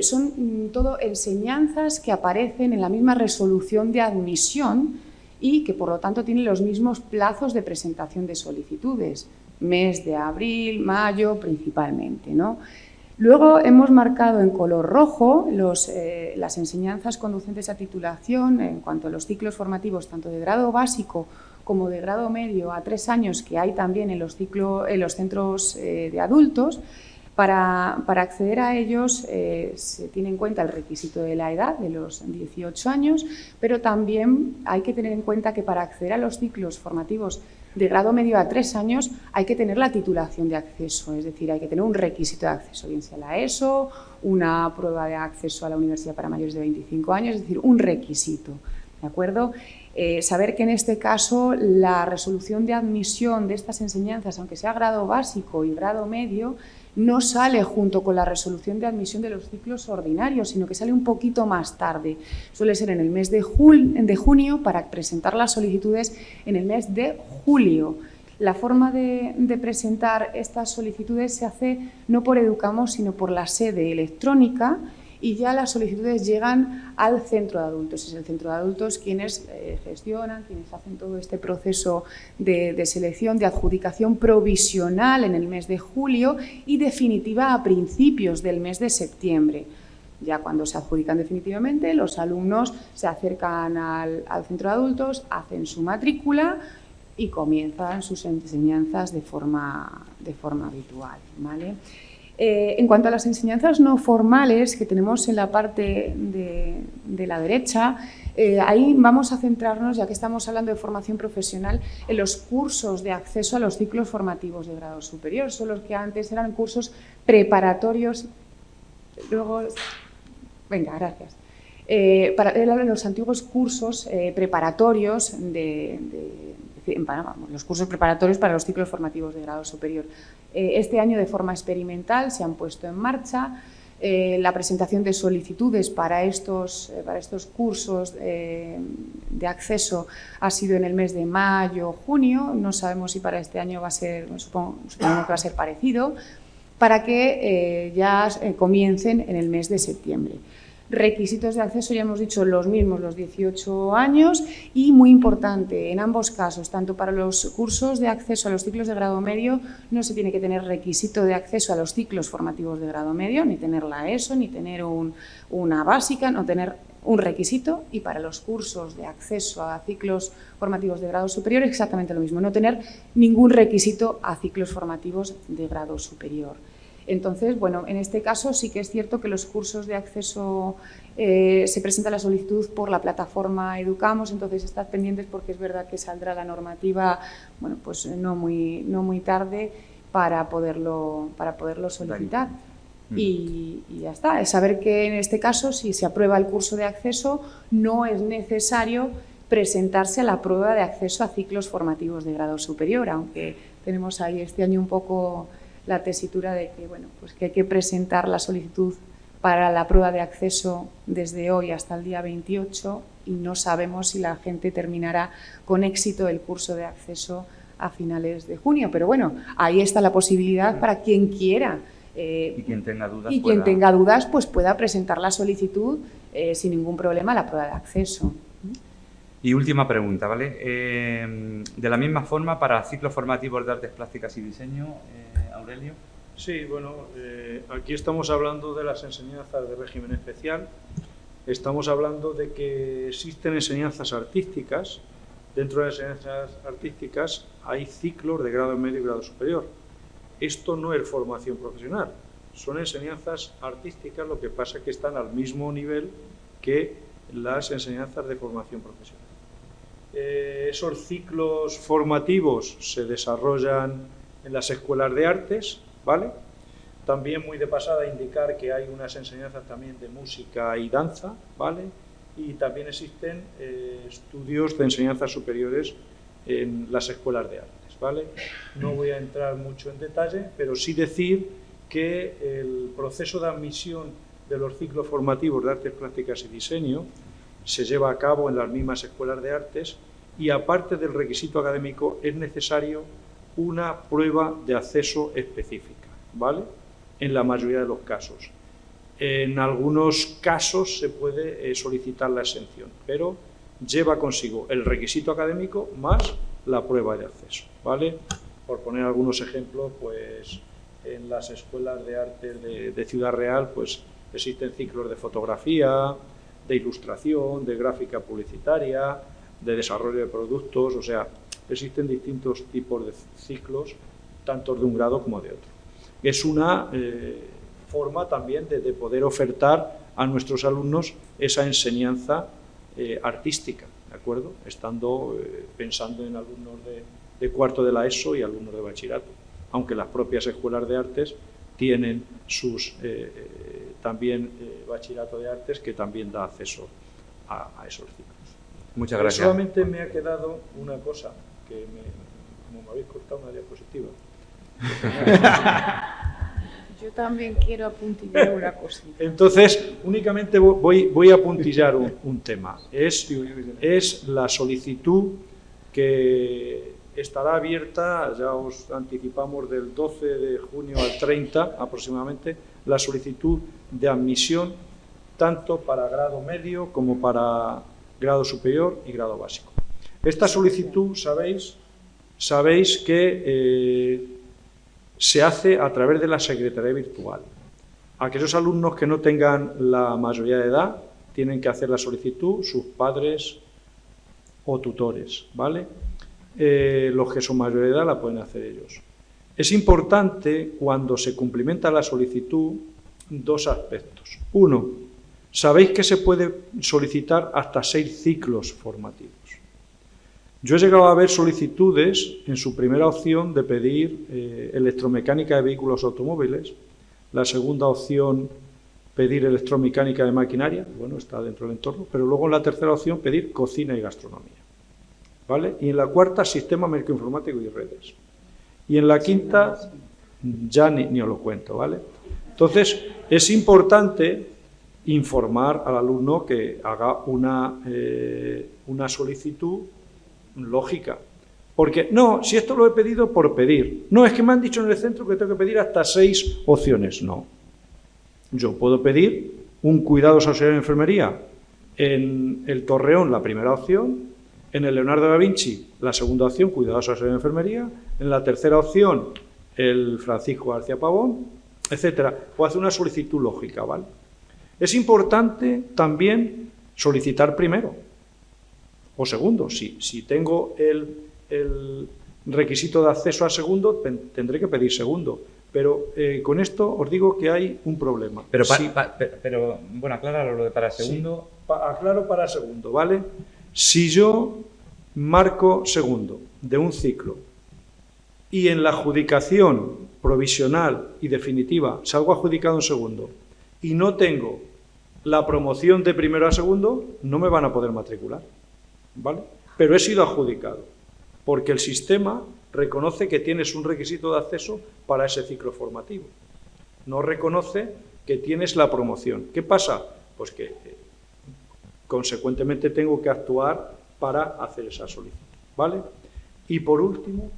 Speaker 4: son todo enseñanzas que aparecen en la misma resolución de admisión y que, por lo tanto, tienen los mismos plazos de presentación de solicitudes, mes de abril, mayo, principalmente, ¿no? Luego hemos marcado en color rojo las enseñanzas conducentes a titulación en cuanto a los ciclos formativos, tanto de grado básico como de grado medio a 3 años, que hay también en los centros de adultos. Para acceder a ellos se tiene en cuenta el requisito de la edad, de los 18 años, pero también hay que tener en cuenta que para acceder a los ciclos formativos de grado medio a 3 años hay que tener la titulación de acceso, es decir, hay que tener un requisito de acceso, bien sea la ESO, una prueba de acceso a la universidad para mayores de 25 años, es decir, un requisito, ¿de acuerdo? Saber que en este caso la resolución de admisión de estas enseñanzas, aunque sea grado básico y grado medio, no sale junto con la resolución de admisión de los ciclos ordinarios, sino que sale un poquito más tarde. Suele ser en el mes de junio para presentar las solicitudes en el mes de julio. La forma de presentar estas solicitudes se hace no por Educamos, sino por la sede electrónica, y ya las solicitudes llegan al centro de adultos. Es el centro de adultos quienes gestionan, quienes hacen todo este proceso de selección, de adjudicación provisional en el mes de julio y definitiva a principios del mes de septiembre. Ya cuando se adjudican definitivamente, los alumnos se acercan al centro de adultos, hacen su matrícula y comienzan sus enseñanzas de forma habitual, ¿vale? En cuanto a las enseñanzas no formales que tenemos en la parte de la derecha, ahí vamos a centrarnos, ya que estamos hablando de formación profesional, en los cursos de acceso a los ciclos formativos de grado superior. Son los que antes eran cursos preparatorios. Luego, venga, gracias. Para los antiguos cursos preparatorios de los cursos preparatorios para los ciclos formativos de grado superior. Este año, de forma experimental, se han puesto en marcha. La presentación de solicitudes para estos cursos de acceso ha sido en el mes de mayo o junio. No sabemos si para este año va a ser, supongo que va a ser parecido, para que ya comiencen en el mes de septiembre. Requisitos de acceso, ya hemos dicho, los mismos, los 18 años, y muy importante, en ambos casos, tanto para los cursos de acceso a los ciclos de grado medio, no se tiene que tener requisito de acceso a los ciclos formativos de grado medio, ni tener la ESO, ni tener una básica, no tener un requisito, y para los cursos de acceso a ciclos formativos de grado superior exactamente lo mismo, no tener ningún requisito a ciclos formativos de grado superior. Entonces, bueno, en este caso sí que es cierto que los cursos de acceso se presenta la solicitud por la plataforma Educamos, entonces estad pendientes porque es verdad que saldrá la normativa, bueno, pues no muy tarde para poderlo solicitar. Y ya está, es saber que en este caso, si se aprueba el curso de acceso, no es necesario presentarse a la prueba de acceso a ciclos formativos de grado superior, aunque tenemos ahí este año un poco la tesitura de que, bueno, pues que hay que presentar la solicitud para la prueba de acceso desde hoy hasta el día 28 y no sabemos si la gente terminará con éxito el curso de acceso a finales de junio. Pero bueno, ahí está la posibilidad para quien quiera
Speaker 1: y quien tenga dudas,
Speaker 4: quien tenga dudas pues pueda presentar la solicitud sin ningún problema a la prueba de acceso.
Speaker 1: Y última pregunta, ¿vale? De la misma forma, para ciclos formativos de artes plásticas y diseño, Aurelio.
Speaker 2: Sí, bueno, aquí estamos hablando de las enseñanzas de régimen especial. Estamos hablando de que existen enseñanzas artísticas. Dentro de las enseñanzas artísticas hay ciclos de grado medio y grado superior. Esto no es formación profesional, son enseñanzas artísticas, lo que pasa es que están al mismo nivel que las enseñanzas de formación profesional. Esos ciclos formativos se desarrollan en las escuelas de artes, ¿vale? También, muy de pasada, indicar que hay unas enseñanzas también de música y danza, ¿vale? Y también existen estudios de enseñanzas superiores en las escuelas de artes, ¿vale? No voy a entrar mucho en detalle, pero sí decir que el proceso de admisión de los ciclos formativos de artes plásticas y diseño se lleva a cabo en las mismas escuelas de artes y, aparte del requisito académico, es necesario una prueba de acceso específica, ¿vale? En la mayoría de los casos. En algunos casos se puede solicitar la exención, pero lleva consigo el requisito académico más la prueba de acceso, ¿vale? Por poner algunos ejemplos, pues en las escuelas de artes de Ciudad Real, pues existen ciclos de fotografía, de ilustración, de gráfica publicitaria, de desarrollo de productos, o sea, existen distintos tipos de ciclos, tanto de un grado como de otro. Es una forma también de poder ofertar a nuestros alumnos esa enseñanza artística, ¿de acuerdo? Estando pensando en alumnos de cuarto de la ESO y alumnos de bachillerato, aunque las propias escuelas de artes tienen sus también bachillerato de artes que también da acceso a esos ciclos.
Speaker 1: Muchas gracias.
Speaker 2: Solamente me ha quedado una cosa, que como me habéis cortado una diapositiva.
Speaker 4: Yo también quiero apuntillar una cosita.
Speaker 2: Entonces, únicamente voy a puntillar un tema. Es la solicitud que estará abierta, ya os anticipamos, del 12 de junio al 30 aproximadamente, la solicitud de admisión tanto para grado medio como para grado superior y grado básico. Esta solicitud, sabéis que se hace a través de la secretaría virtual. Aquellos alumnos que no tengan la mayoría de edad tienen que hacer la solicitud sus padres o tutores, ¿vale? Los que son mayores de edad la pueden hacer ellos. Es importante, cuando se cumplimenta la solicitud, dos aspectos. Uno, sabéis que se puede solicitar hasta 6 ciclos formativos. Yo he llegado a ver solicitudes en su primera opción de pedir electromecánica de vehículos automóviles, la segunda opción pedir electromecánica de maquinaria, bueno, está dentro del entorno, pero luego en la tercera opción pedir cocina y gastronomía. ¿vale? Y en la cuarta, sistema médico informático y redes. Y en la quinta, ya ni os lo cuento, ¿vale? Entonces, es importante informar al alumno que haga una solicitud lógica. Porque, no, si esto lo he pedido por pedir. No, es que me han dicho en el centro que tengo que pedir hasta 6 opciones. No. Yo puedo pedir un cuidados auxiliares de enfermería en el Torreón, la primera opción, en el Leonardo da Vinci, la segunda opción, cuidados auxiliares de enfermería, en la tercera opción, el Francisco García Pavón, etcétera. Puedo hacer una solicitud lógica, ¿vale? Es importante también solicitar primero o segundo. Si tengo el requisito de acceso a segundo, tendré que pedir segundo. Pero con esto os digo que hay un problema.
Speaker 1: Pero, bueno, acláralo lo de para segundo.
Speaker 2: Sí, aclaro para segundo, ¿vale? Si yo marco segundo de un ciclo y en la adjudicación provisional y definitiva salgo adjudicado en segundo y no tengo la promoción de primero a segundo, no me van a poder matricular, ¿vale? Pero he sido adjudicado, porque el sistema reconoce que tienes un requisito de acceso para ese ciclo formativo. No reconoce que tienes la promoción. ¿Qué pasa? Pues que consecuentemente tengo que actuar para hacer esa solicitud, ¿vale? Y por último...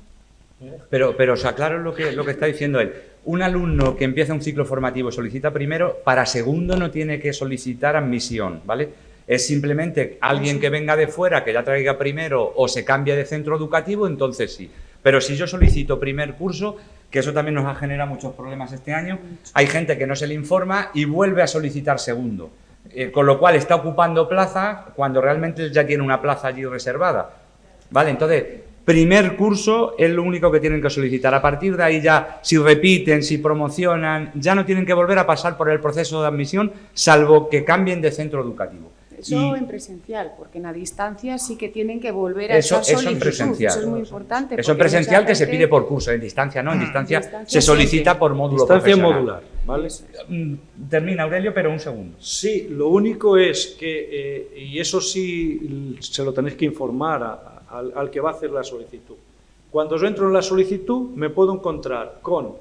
Speaker 1: Pero o sea, claro lo que está diciendo él. Un alumno que empieza un ciclo formativo solicita primero, para segundo no tiene que solicitar admisión, ¿vale? Es simplemente alguien que venga de fuera, que ya traiga primero o se cambie de centro educativo, entonces sí. Pero si yo solicito primer curso, que eso también nos ha generado muchos problemas este año, hay gente que no se le informa y vuelve a solicitar segundo. Con lo cual está ocupando plaza cuando realmente ya tiene una plaza allí reservada, ¿vale? Entonces, primer curso es lo único que tienen que solicitar. A partir de ahí ya, si repiten, si promocionan, ya no tienen que volver a pasar por el proceso de admisión, salvo que cambien de centro educativo.
Speaker 4: Eso en presencial, porque en la distancia sí que tienen que volver a esa solicitud.
Speaker 1: Eso en presencial.
Speaker 4: Eso es muy importante.
Speaker 1: Eso en presencial que se pide por curso, en distancia no, en distancia se solicita por módulo profesional.
Speaker 2: Modular, ¿vale?
Speaker 1: Termina, Aurelio, pero un segundo.
Speaker 2: Sí, lo único es que, y eso sí se lo tenéis que informar al que va a hacer la solicitud. Cuando yo entro en la solicitud me puedo encontrar con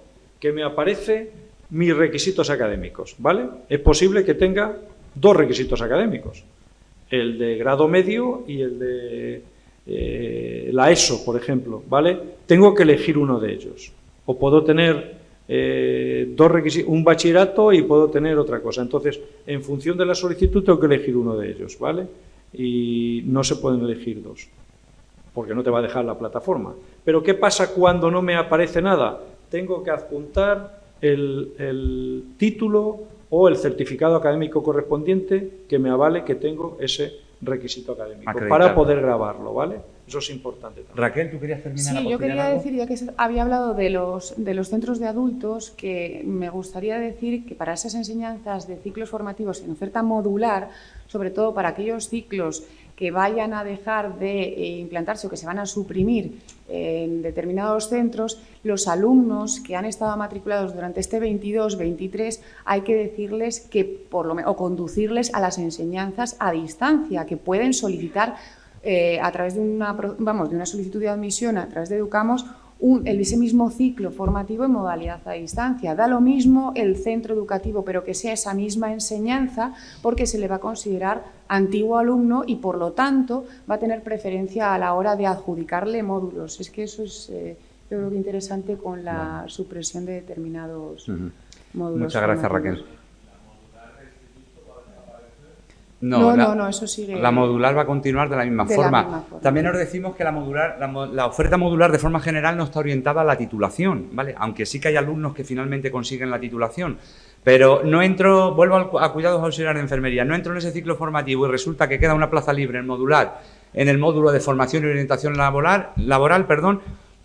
Speaker 2: que me aparece mis requisitos académicos, ¿vale? Es posible que tenga 2 requisitos académicos, el de grado medio y el de la ESO, por ejemplo, ¿vale? Tengo que elegir uno de ellos. O puedo tener 2 requisitos, un bachillerato y puedo tener otra cosa. Entonces, en función de la solicitud tengo que elegir uno de ellos, ¿vale? Y no se pueden elegir 2, porque no te va a dejar la plataforma. Pero ¿qué pasa cuando no me aparece nada? Tengo que adjuntar el título o el certificado académico correspondiente que me avale que tengo ese requisito académico para poder grabarlo, ¿vale? Eso es importante también.
Speaker 1: Raquel, ¿tú querías terminar?
Speaker 4: Sí, yo quería decir, ya que había hablado de los centros de adultos, que me gustaría decir que para esas enseñanzas de ciclos formativos en oferta modular, sobre todo para aquellos ciclos que vayan a dejar de implantarse o que se van a suprimir en determinados centros, los alumnos que han estado matriculados durante este 22-23 hay que decirles que o conducirles a las enseñanzas a distancia, que pueden solicitar a través de una solicitud de admisión a través de Educamos ese mismo ciclo formativo en modalidad a distancia. Da lo mismo el centro educativo, pero que sea esa misma enseñanza, porque se le va a considerar antiguo alumno y, por lo tanto, va a tener preferencia a la hora de adjudicarle módulos. Es que eso es, yo creo que interesante con la supresión de determinados módulos.
Speaker 1: Muchas gracias, Raquel.
Speaker 4: No, eso sigue.
Speaker 1: La modular va a continuar de la misma forma. También os decimos que la oferta modular de forma general no está orientada a la titulación, ¿vale? Aunque sí que hay alumnos que finalmente consiguen la titulación. Pero vuelvo a cuidados auxiliares de enfermería, no entro en ese ciclo formativo y resulta que queda una plaza libre en modular, en el módulo de formación y orientación laboral,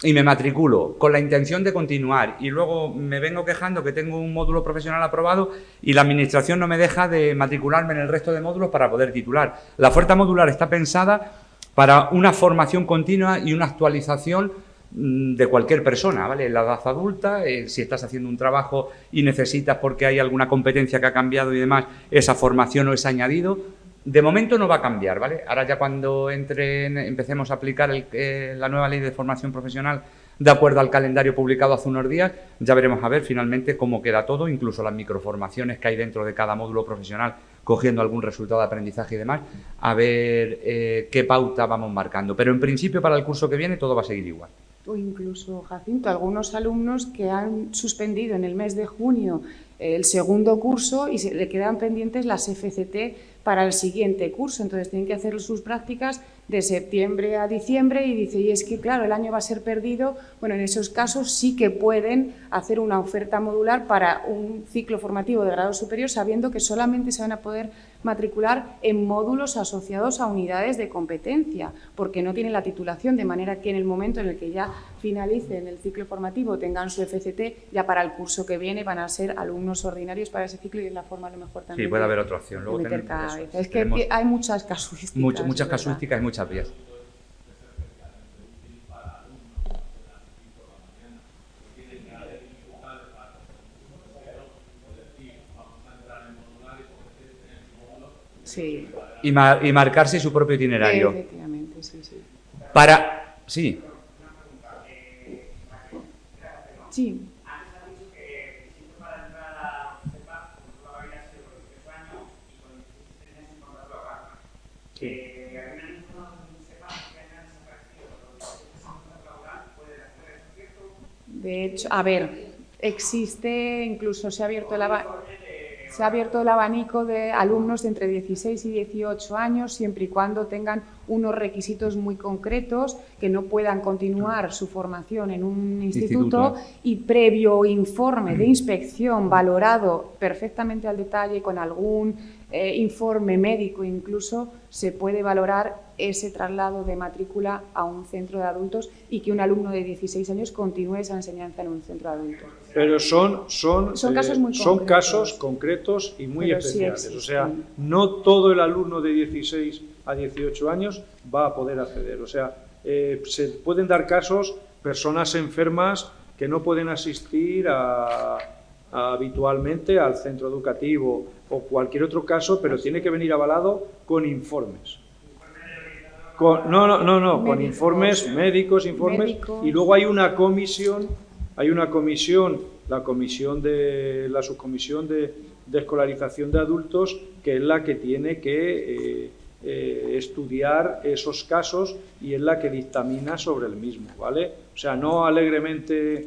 Speaker 1: y me matriculo con la intención de continuar y luego me vengo quejando que tengo un módulo profesional aprobado y la administración no me deja de matricularme en el resto de módulos para poder titular. La oferta modular está pensada para una formación continua y una actualización de cualquier persona, ¿vale? En la edad adulta, si estás haciendo un trabajo y necesitas porque hay alguna competencia que ha cambiado y demás, esa formación o ese añadido, De momento no va a cambiar, ¿vale? Ahora ya cuando empecemos a aplicar la nueva ley de formación profesional de acuerdo al calendario publicado hace unos días, ya veremos a ver finalmente cómo queda todo, incluso las microformaciones que hay dentro de cada módulo profesional, cogiendo algún resultado de aprendizaje y demás, a ver qué pauta vamos marcando. Pero en principio para el curso que viene todo va a seguir igual.
Speaker 4: O incluso, Jacinto, algunos alumnos que han suspendido en el mes de junio el segundo curso y se le quedan pendientes las FCT para el siguiente curso. Entonces tienen que hacer sus prácticas de septiembre a diciembre y dice, y es que claro, el año va a ser perdido. Bueno, en esos casos sí que pueden hacer una oferta modular para un ciclo formativo de grado superior, sabiendo que solamente se van a poder matricular en módulos asociados a unidades de competencia, porque no tienen la titulación, de manera que en el momento en el que ya finalicen el ciclo formativo, tengan su FCT, ya para el curso que viene van a ser alumnos ordinarios para ese ciclo y es la forma a lo mejor también.
Speaker 1: Sí, puede haber otra opción. Luego
Speaker 4: Es que hay muchas casuísticas.
Speaker 1: Muchas casuísticas y muchas vías.
Speaker 4: Sí.
Speaker 1: Y marcarse su propio itinerario.
Speaker 4: Efectivamente, sí.
Speaker 1: Sí.
Speaker 4: Sí. De hecho, a ver, existe, incluso se ha abierto el abanico de alumnos de entre 16 y 18 años, siempre y cuando tengan unos requisitos muy concretos, que no puedan continuar su formación en un instituto y previo informe de inspección valorado perfectamente al detalle con algún informe médico incluso, se puede valorar ese traslado de matrícula a un centro de adultos y que un alumno de 16 años continúe esa enseñanza en un centro de adultos.
Speaker 2: Pero son
Speaker 4: casos muy
Speaker 2: son casos concretos y muy especiales.
Speaker 4: Sí,
Speaker 2: o sea, no todo el alumno de 16 a 18 años va a poder acceder. O sea, se pueden dar casos, personas enfermas que no pueden asistir habitualmente al centro educativo o cualquier otro caso, pero tiene que venir avalado con informes. Con informes médicos, y luego hay una comisión, la subcomisión de escolarización de adultos, que es la que tiene que estudiar esos casos y es la que dictamina sobre el mismo, ¿vale? O sea, no alegremente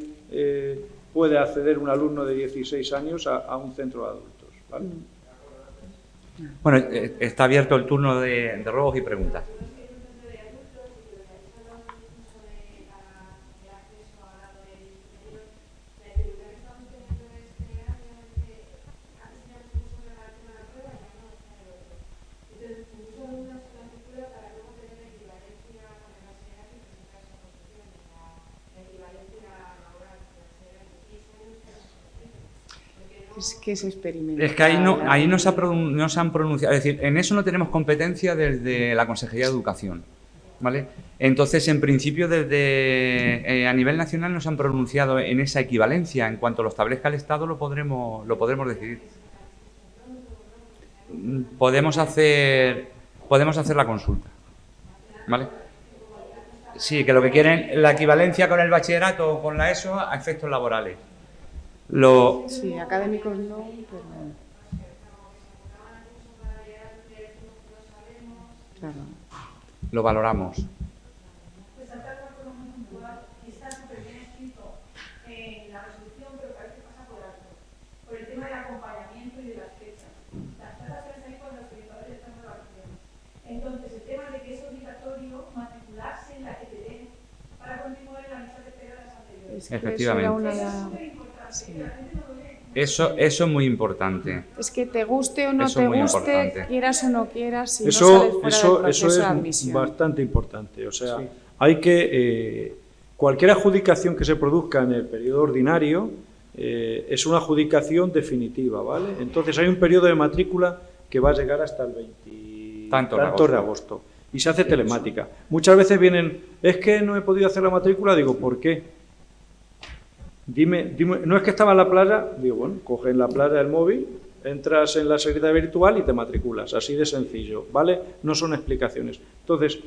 Speaker 2: puede acceder un alumno de 16 años a un centro de adultos, ¿vale?
Speaker 1: Bueno, está abierto el turno de ruegos y preguntas.
Speaker 4: Es que se experimenta.
Speaker 1: Es que ahí no se han pronunciado, es decir, en eso no tenemos competencia desde la Consejería de Educación, ¿vale? Entonces, en principio, desde a nivel nacional no se han pronunciado en esa equivalencia. En cuanto lo establezca el Estado, lo podremos decidir. Podemos hacer la consulta, ¿vale? Sí, que lo que quieren, la equivalencia con el bachillerato o con la ESO a efectos laborales.
Speaker 4: Sí, académicos no, pero... Claro.
Speaker 1: Lo valoramos.
Speaker 5: Pues saltar con muy puntual, y está súper bien escrito en la resolución, pero parece que pasa por alto, por el tema del acompañamiento y de las fechas. Las plazas se salir cuando los orientadores están de vacaciones. Entonces, el tema de que es obligatorio matricularse en la que te den para continuar en la lista de espera de las anteriores.
Speaker 1: Efectivamente.
Speaker 5: Eso es súper importante. Sí.
Speaker 1: Eso es muy importante.
Speaker 4: Es que te guste o no
Speaker 1: eso
Speaker 4: te guste, importante. Quieras o no quieras, si
Speaker 2: eso,
Speaker 4: no sales fuera
Speaker 2: eso,
Speaker 4: del proceso
Speaker 2: eso
Speaker 4: de
Speaker 2: es
Speaker 4: admisión.
Speaker 2: Bastante importante. O sea, hay que... cualquier adjudicación que se produzca en el periodo ordinario es una adjudicación definitiva, ¿vale? Entonces hay un periodo de matrícula que va a llegar hasta el 20 de agosto. Y se hace telemática. Muchas veces vienen, es que no he podido hacer la matrícula, digo, ¿por qué? Dime, no es que estaba en la playa, digo, bueno, coge en la playa el móvil Entras en la secretaría virtual y te matriculas, así de sencillo, ¿vale? No son explicaciones. Entonces,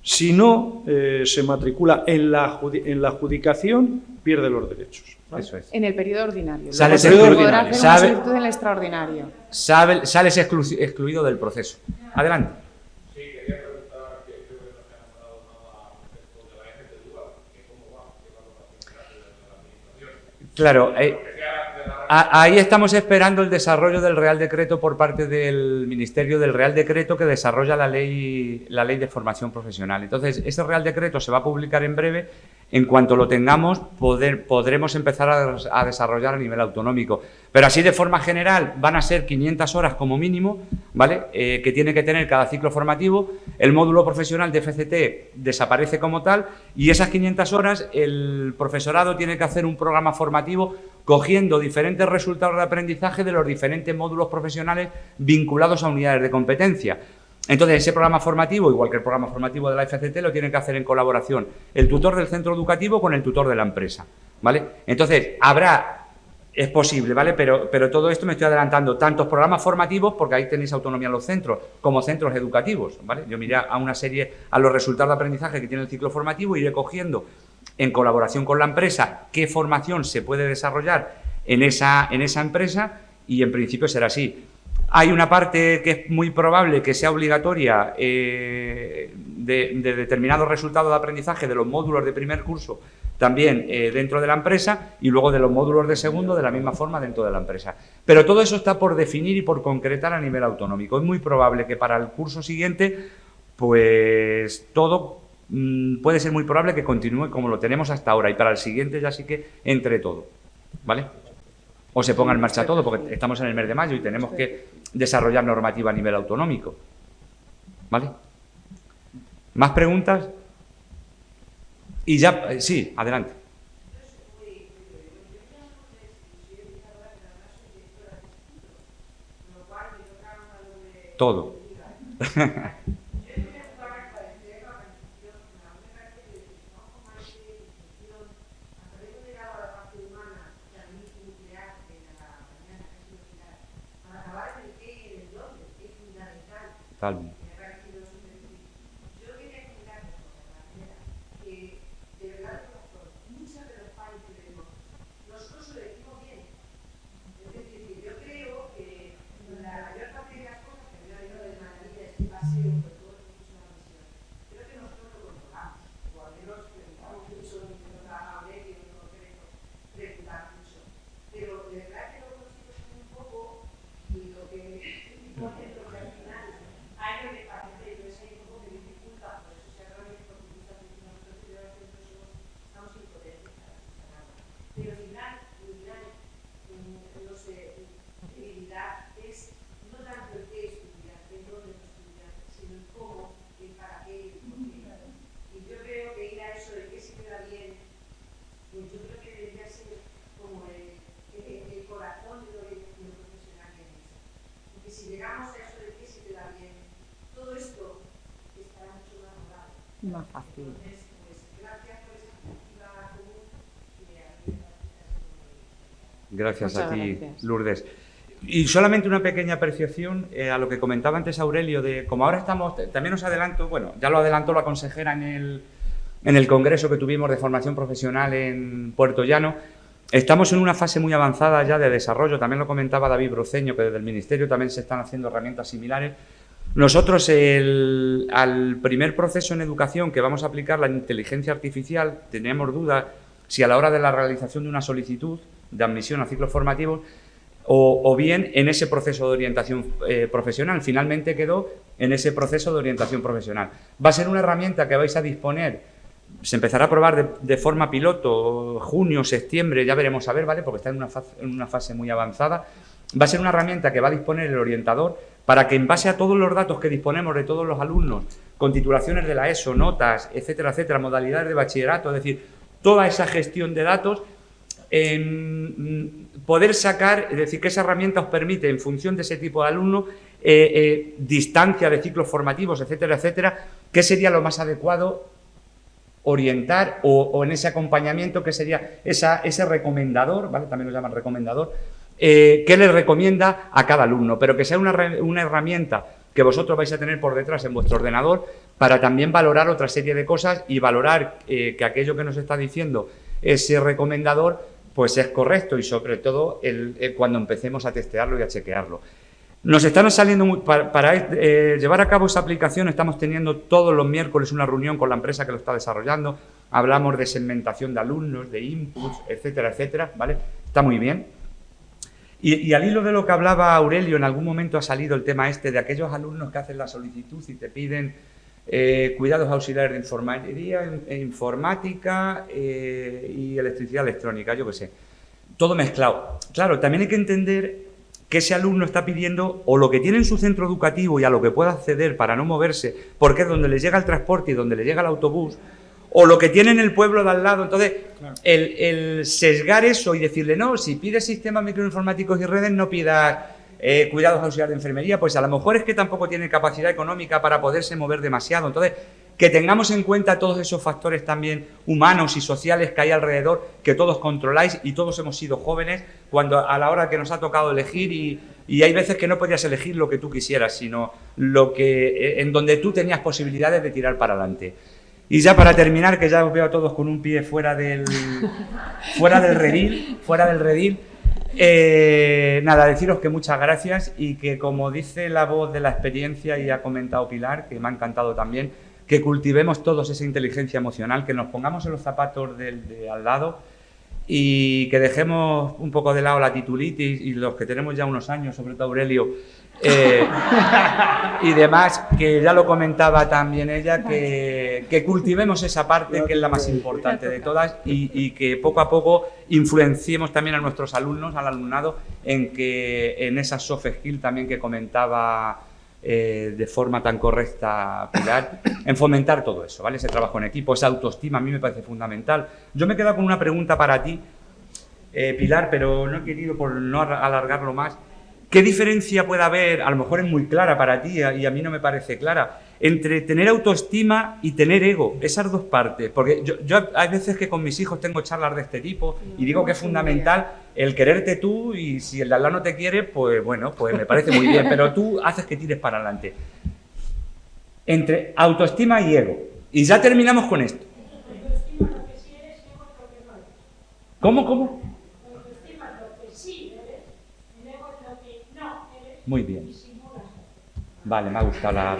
Speaker 2: si no se matricula en la adjudicación, pierde los derechos, ¿vale?
Speaker 1: Eso es.
Speaker 4: En el periodo ordinario.
Speaker 1: Sales
Speaker 4: Luego se
Speaker 1: excluido,
Speaker 4: podrá hacer una solicitud en el extraordinario.
Speaker 1: Sales excluido del proceso. Adelante.
Speaker 6: Sí, quería preguntar, que creo que no se ha nombrado nada respecto de la FTDUA, que cómo va, qué valoración se hace desde la administración.
Speaker 1: Claro, ahí estamos esperando el desarrollo del Real Decreto por parte del Ministerio del Real Decreto que desarrolla la ley de formación profesional. Entonces, ese Real Decreto se va a publicar en breve. En cuanto lo tengamos, podremos empezar a desarrollar a nivel autonómico. Pero así, de forma general, van a ser 500 horas como mínimo, ¿vale? Que tiene que tener cada ciclo formativo. El módulo profesional de FCT desaparece como tal y esas 500 horas el profesorado tiene que hacer un programa formativo cogiendo diferentes resultados de aprendizaje de los diferentes módulos profesionales vinculados a unidades de competencia. Entonces, ese programa formativo, igual que el programa formativo de la FCT, lo tiene que hacer en colaboración el tutor del centro educativo con el tutor de la empresa, ¿vale? Entonces, es posible, ¿vale? Pero todo esto me estoy adelantando, tantos programas formativos, porque ahí tenéis autonomía en los centros, como centros educativos, ¿vale? Yo miré a una serie, a los resultados de aprendizaje que tiene el ciclo formativo y iré cogiendo, en colaboración con la empresa, qué formación se puede desarrollar en esa empresa y, en principio, será así. Hay una parte que es muy probable que sea obligatoria de determinados resultados de aprendizaje de los módulos de primer curso también dentro de la empresa y luego de los módulos de segundo de la misma forma dentro de la empresa. Pero todo eso está por definir y por concretar a nivel autonómico. Es muy probable que para el curso siguiente, pues todo puede ser muy probable que continúe como lo tenemos hasta ahora y para el siguiente ya sí que entre todo, ¿vale? O se ponga en marcha todo, porque estamos en el mes de mayo y tenemos que desarrollar normativa a nivel autonómico. ¿Vale? ¿Más preguntas? Y ya, sí, adelante. Todo. Tal.
Speaker 5: Yo quería comentar dos cosas. La primera, que de verdad, muchos de los países que tenemos, nosotros lo decimos bien. Es decir, yo creo que la mayor parte de las cosas que me ha ido de Madrid, este paseo, por todo el curso de la misión, creo que nosotros lo controlamos, o al menos preguntamos mucho, lo que nos da Aurelio, no lo queremos preguntar mucho. Pero de verdad que lo consigo un poco y lo que al final hay que parecer, yo sé un poco que dificulta, por eso se agravia, porque muchas veces nosotros estamos impotentes para funcionar. Pero al final, no sé, debilidad es no tanto el qué estudiar, el dónde estudiar, sino el cómo, el para qué, el por qué. Y yo creo que ir a eso de qué se queda bien, pues yo creo que debería ser como el corazón de lo profesional que es. Porque si llegamos a eso de qué se queda bien, todo esto estará mucho más moderado.
Speaker 4: Más fácil.
Speaker 5: Entonces, pues gracias por esa perspectiva común que a mí me parece muy.
Speaker 1: Gracias
Speaker 4: Muchas
Speaker 1: a ti,
Speaker 4: gracias.
Speaker 1: Lourdes. Y solamente una pequeña apreciación a lo que comentaba antes Aurelio, de como ahora estamos, también os adelanto, bueno, ya lo adelantó la consejera en el congreso que tuvimos de formación profesional en Puerto Llano. Estamos en una fase muy avanzada ya de desarrollo, también lo comentaba David Broceño, que desde el Ministerio también se están haciendo herramientas similares. Nosotros, al primer proceso en educación que vamos a aplicar la inteligencia artificial, teníamos dudas si a la hora de la realización de una solicitud de admisión a ciclos formativos o bien en ese proceso de orientación profesional. Finalmente quedó en ese proceso de orientación profesional. Va a ser una herramienta que vais a disponer, se empezará a probar de forma piloto, junio, septiembre, ya veremos a ver, ¿vale? Porque está en una fase muy avanzada. Va a ser una herramienta que va a disponer el orientador para que, en base a todos los datos que disponemos de todos los alumnos, con titulaciones de la ESO, notas, etcétera, etcétera, modalidades de bachillerato, es decir, toda esa gestión de datos, poder sacar, es decir, que esa herramienta os permite, en función de ese tipo de alumno, distancia de ciclos formativos, etcétera, etcétera, qué sería lo más adecuado orientar o en ese acompañamiento, que sería ese recomendador, ¿vale? También lo llaman recomendador, qué le recomienda a cada alumno, pero que sea una herramienta que vosotros vais a tener por detrás en vuestro ordenador para también valorar otra serie de cosas y valorar que aquello que nos está diciendo ese recomendador pues es correcto y sobre todo cuando empecemos a testearlo y a chequearlo. Nos están saliendo, para llevar a cabo esa aplicación estamos teniendo todos los miércoles una reunión con la empresa que lo está desarrollando, hablamos de segmentación de alumnos, de inputs, etcétera, etcétera, ¿vale? Está muy bien. Y al hilo de lo que hablaba Aurelio, en algún momento ha salido el tema de aquellos alumnos que hacen la solicitud y te piden cuidados auxiliares de enfermería, informática y electricidad electrónica, yo qué sé. Todo mezclado. Claro, también hay que entender que ese alumno está pidiendo o lo que tiene en su centro educativo y a lo que pueda acceder para no moverse, porque es donde le llega el transporte y donde le llega el autobús, o lo que tiene en el pueblo de al lado. Entonces, claro, el sesgar eso y decirle, no, si pides sistemas microinformáticos y redes, no pidas cuidados auxiliares de enfermería, pues a lo mejor es que tampoco tiene capacidad económica para poderse mover demasiado. Entonces, que tengamos en cuenta todos esos factores también humanos y sociales que hay alrededor, que todos controláis y todos hemos sido jóvenes cuando a la hora que nos ha tocado elegir y hay veces que no podías elegir lo que tú quisieras, sino lo que en donde tú tenías posibilidades de tirar para adelante. Y ya para terminar, que ya os veo a todos con un pie fuera del redil, nada, deciros que muchas gracias y que, como dice la voz de la experiencia y ha comentado Pilar, que me ha encantado también, que cultivemos todos esa inteligencia emocional, que nos pongamos en los zapatos de al lado y que dejemos un poco de lado la titulitis y los que tenemos ya unos años, sobre todo Aurelio, y demás, que ya lo comentaba también ella, que cultivemos esa parte que es la más importante de todas y que poco a poco influenciemos también a nuestros alumnos, al alumnado, en esas soft skills también que comentaba de forma tan correcta Pilar, en fomentar todo eso, ¿vale? Ese trabajo en equipo, esa autoestima a mí me parece fundamental. Yo me he quedado con una pregunta para ti, Pilar, pero no he querido, por no alargarlo más. ¿Qué diferencia puede haber, a lo mejor es muy clara para ti y a mí no me parece clara, entre tener autoestima y tener ego? Esas dos partes, porque yo hay veces que con mis hijos tengo charlas de este tipo y digo que es fundamental el quererte tú y si el de al lado no te quiere, pues bueno, pues me parece muy bien, pero tú haces que tires para adelante. Entre autoestima y ego. Y ya terminamos con esto. ¿Cómo? Muy bien. Vale, me ha gustado la...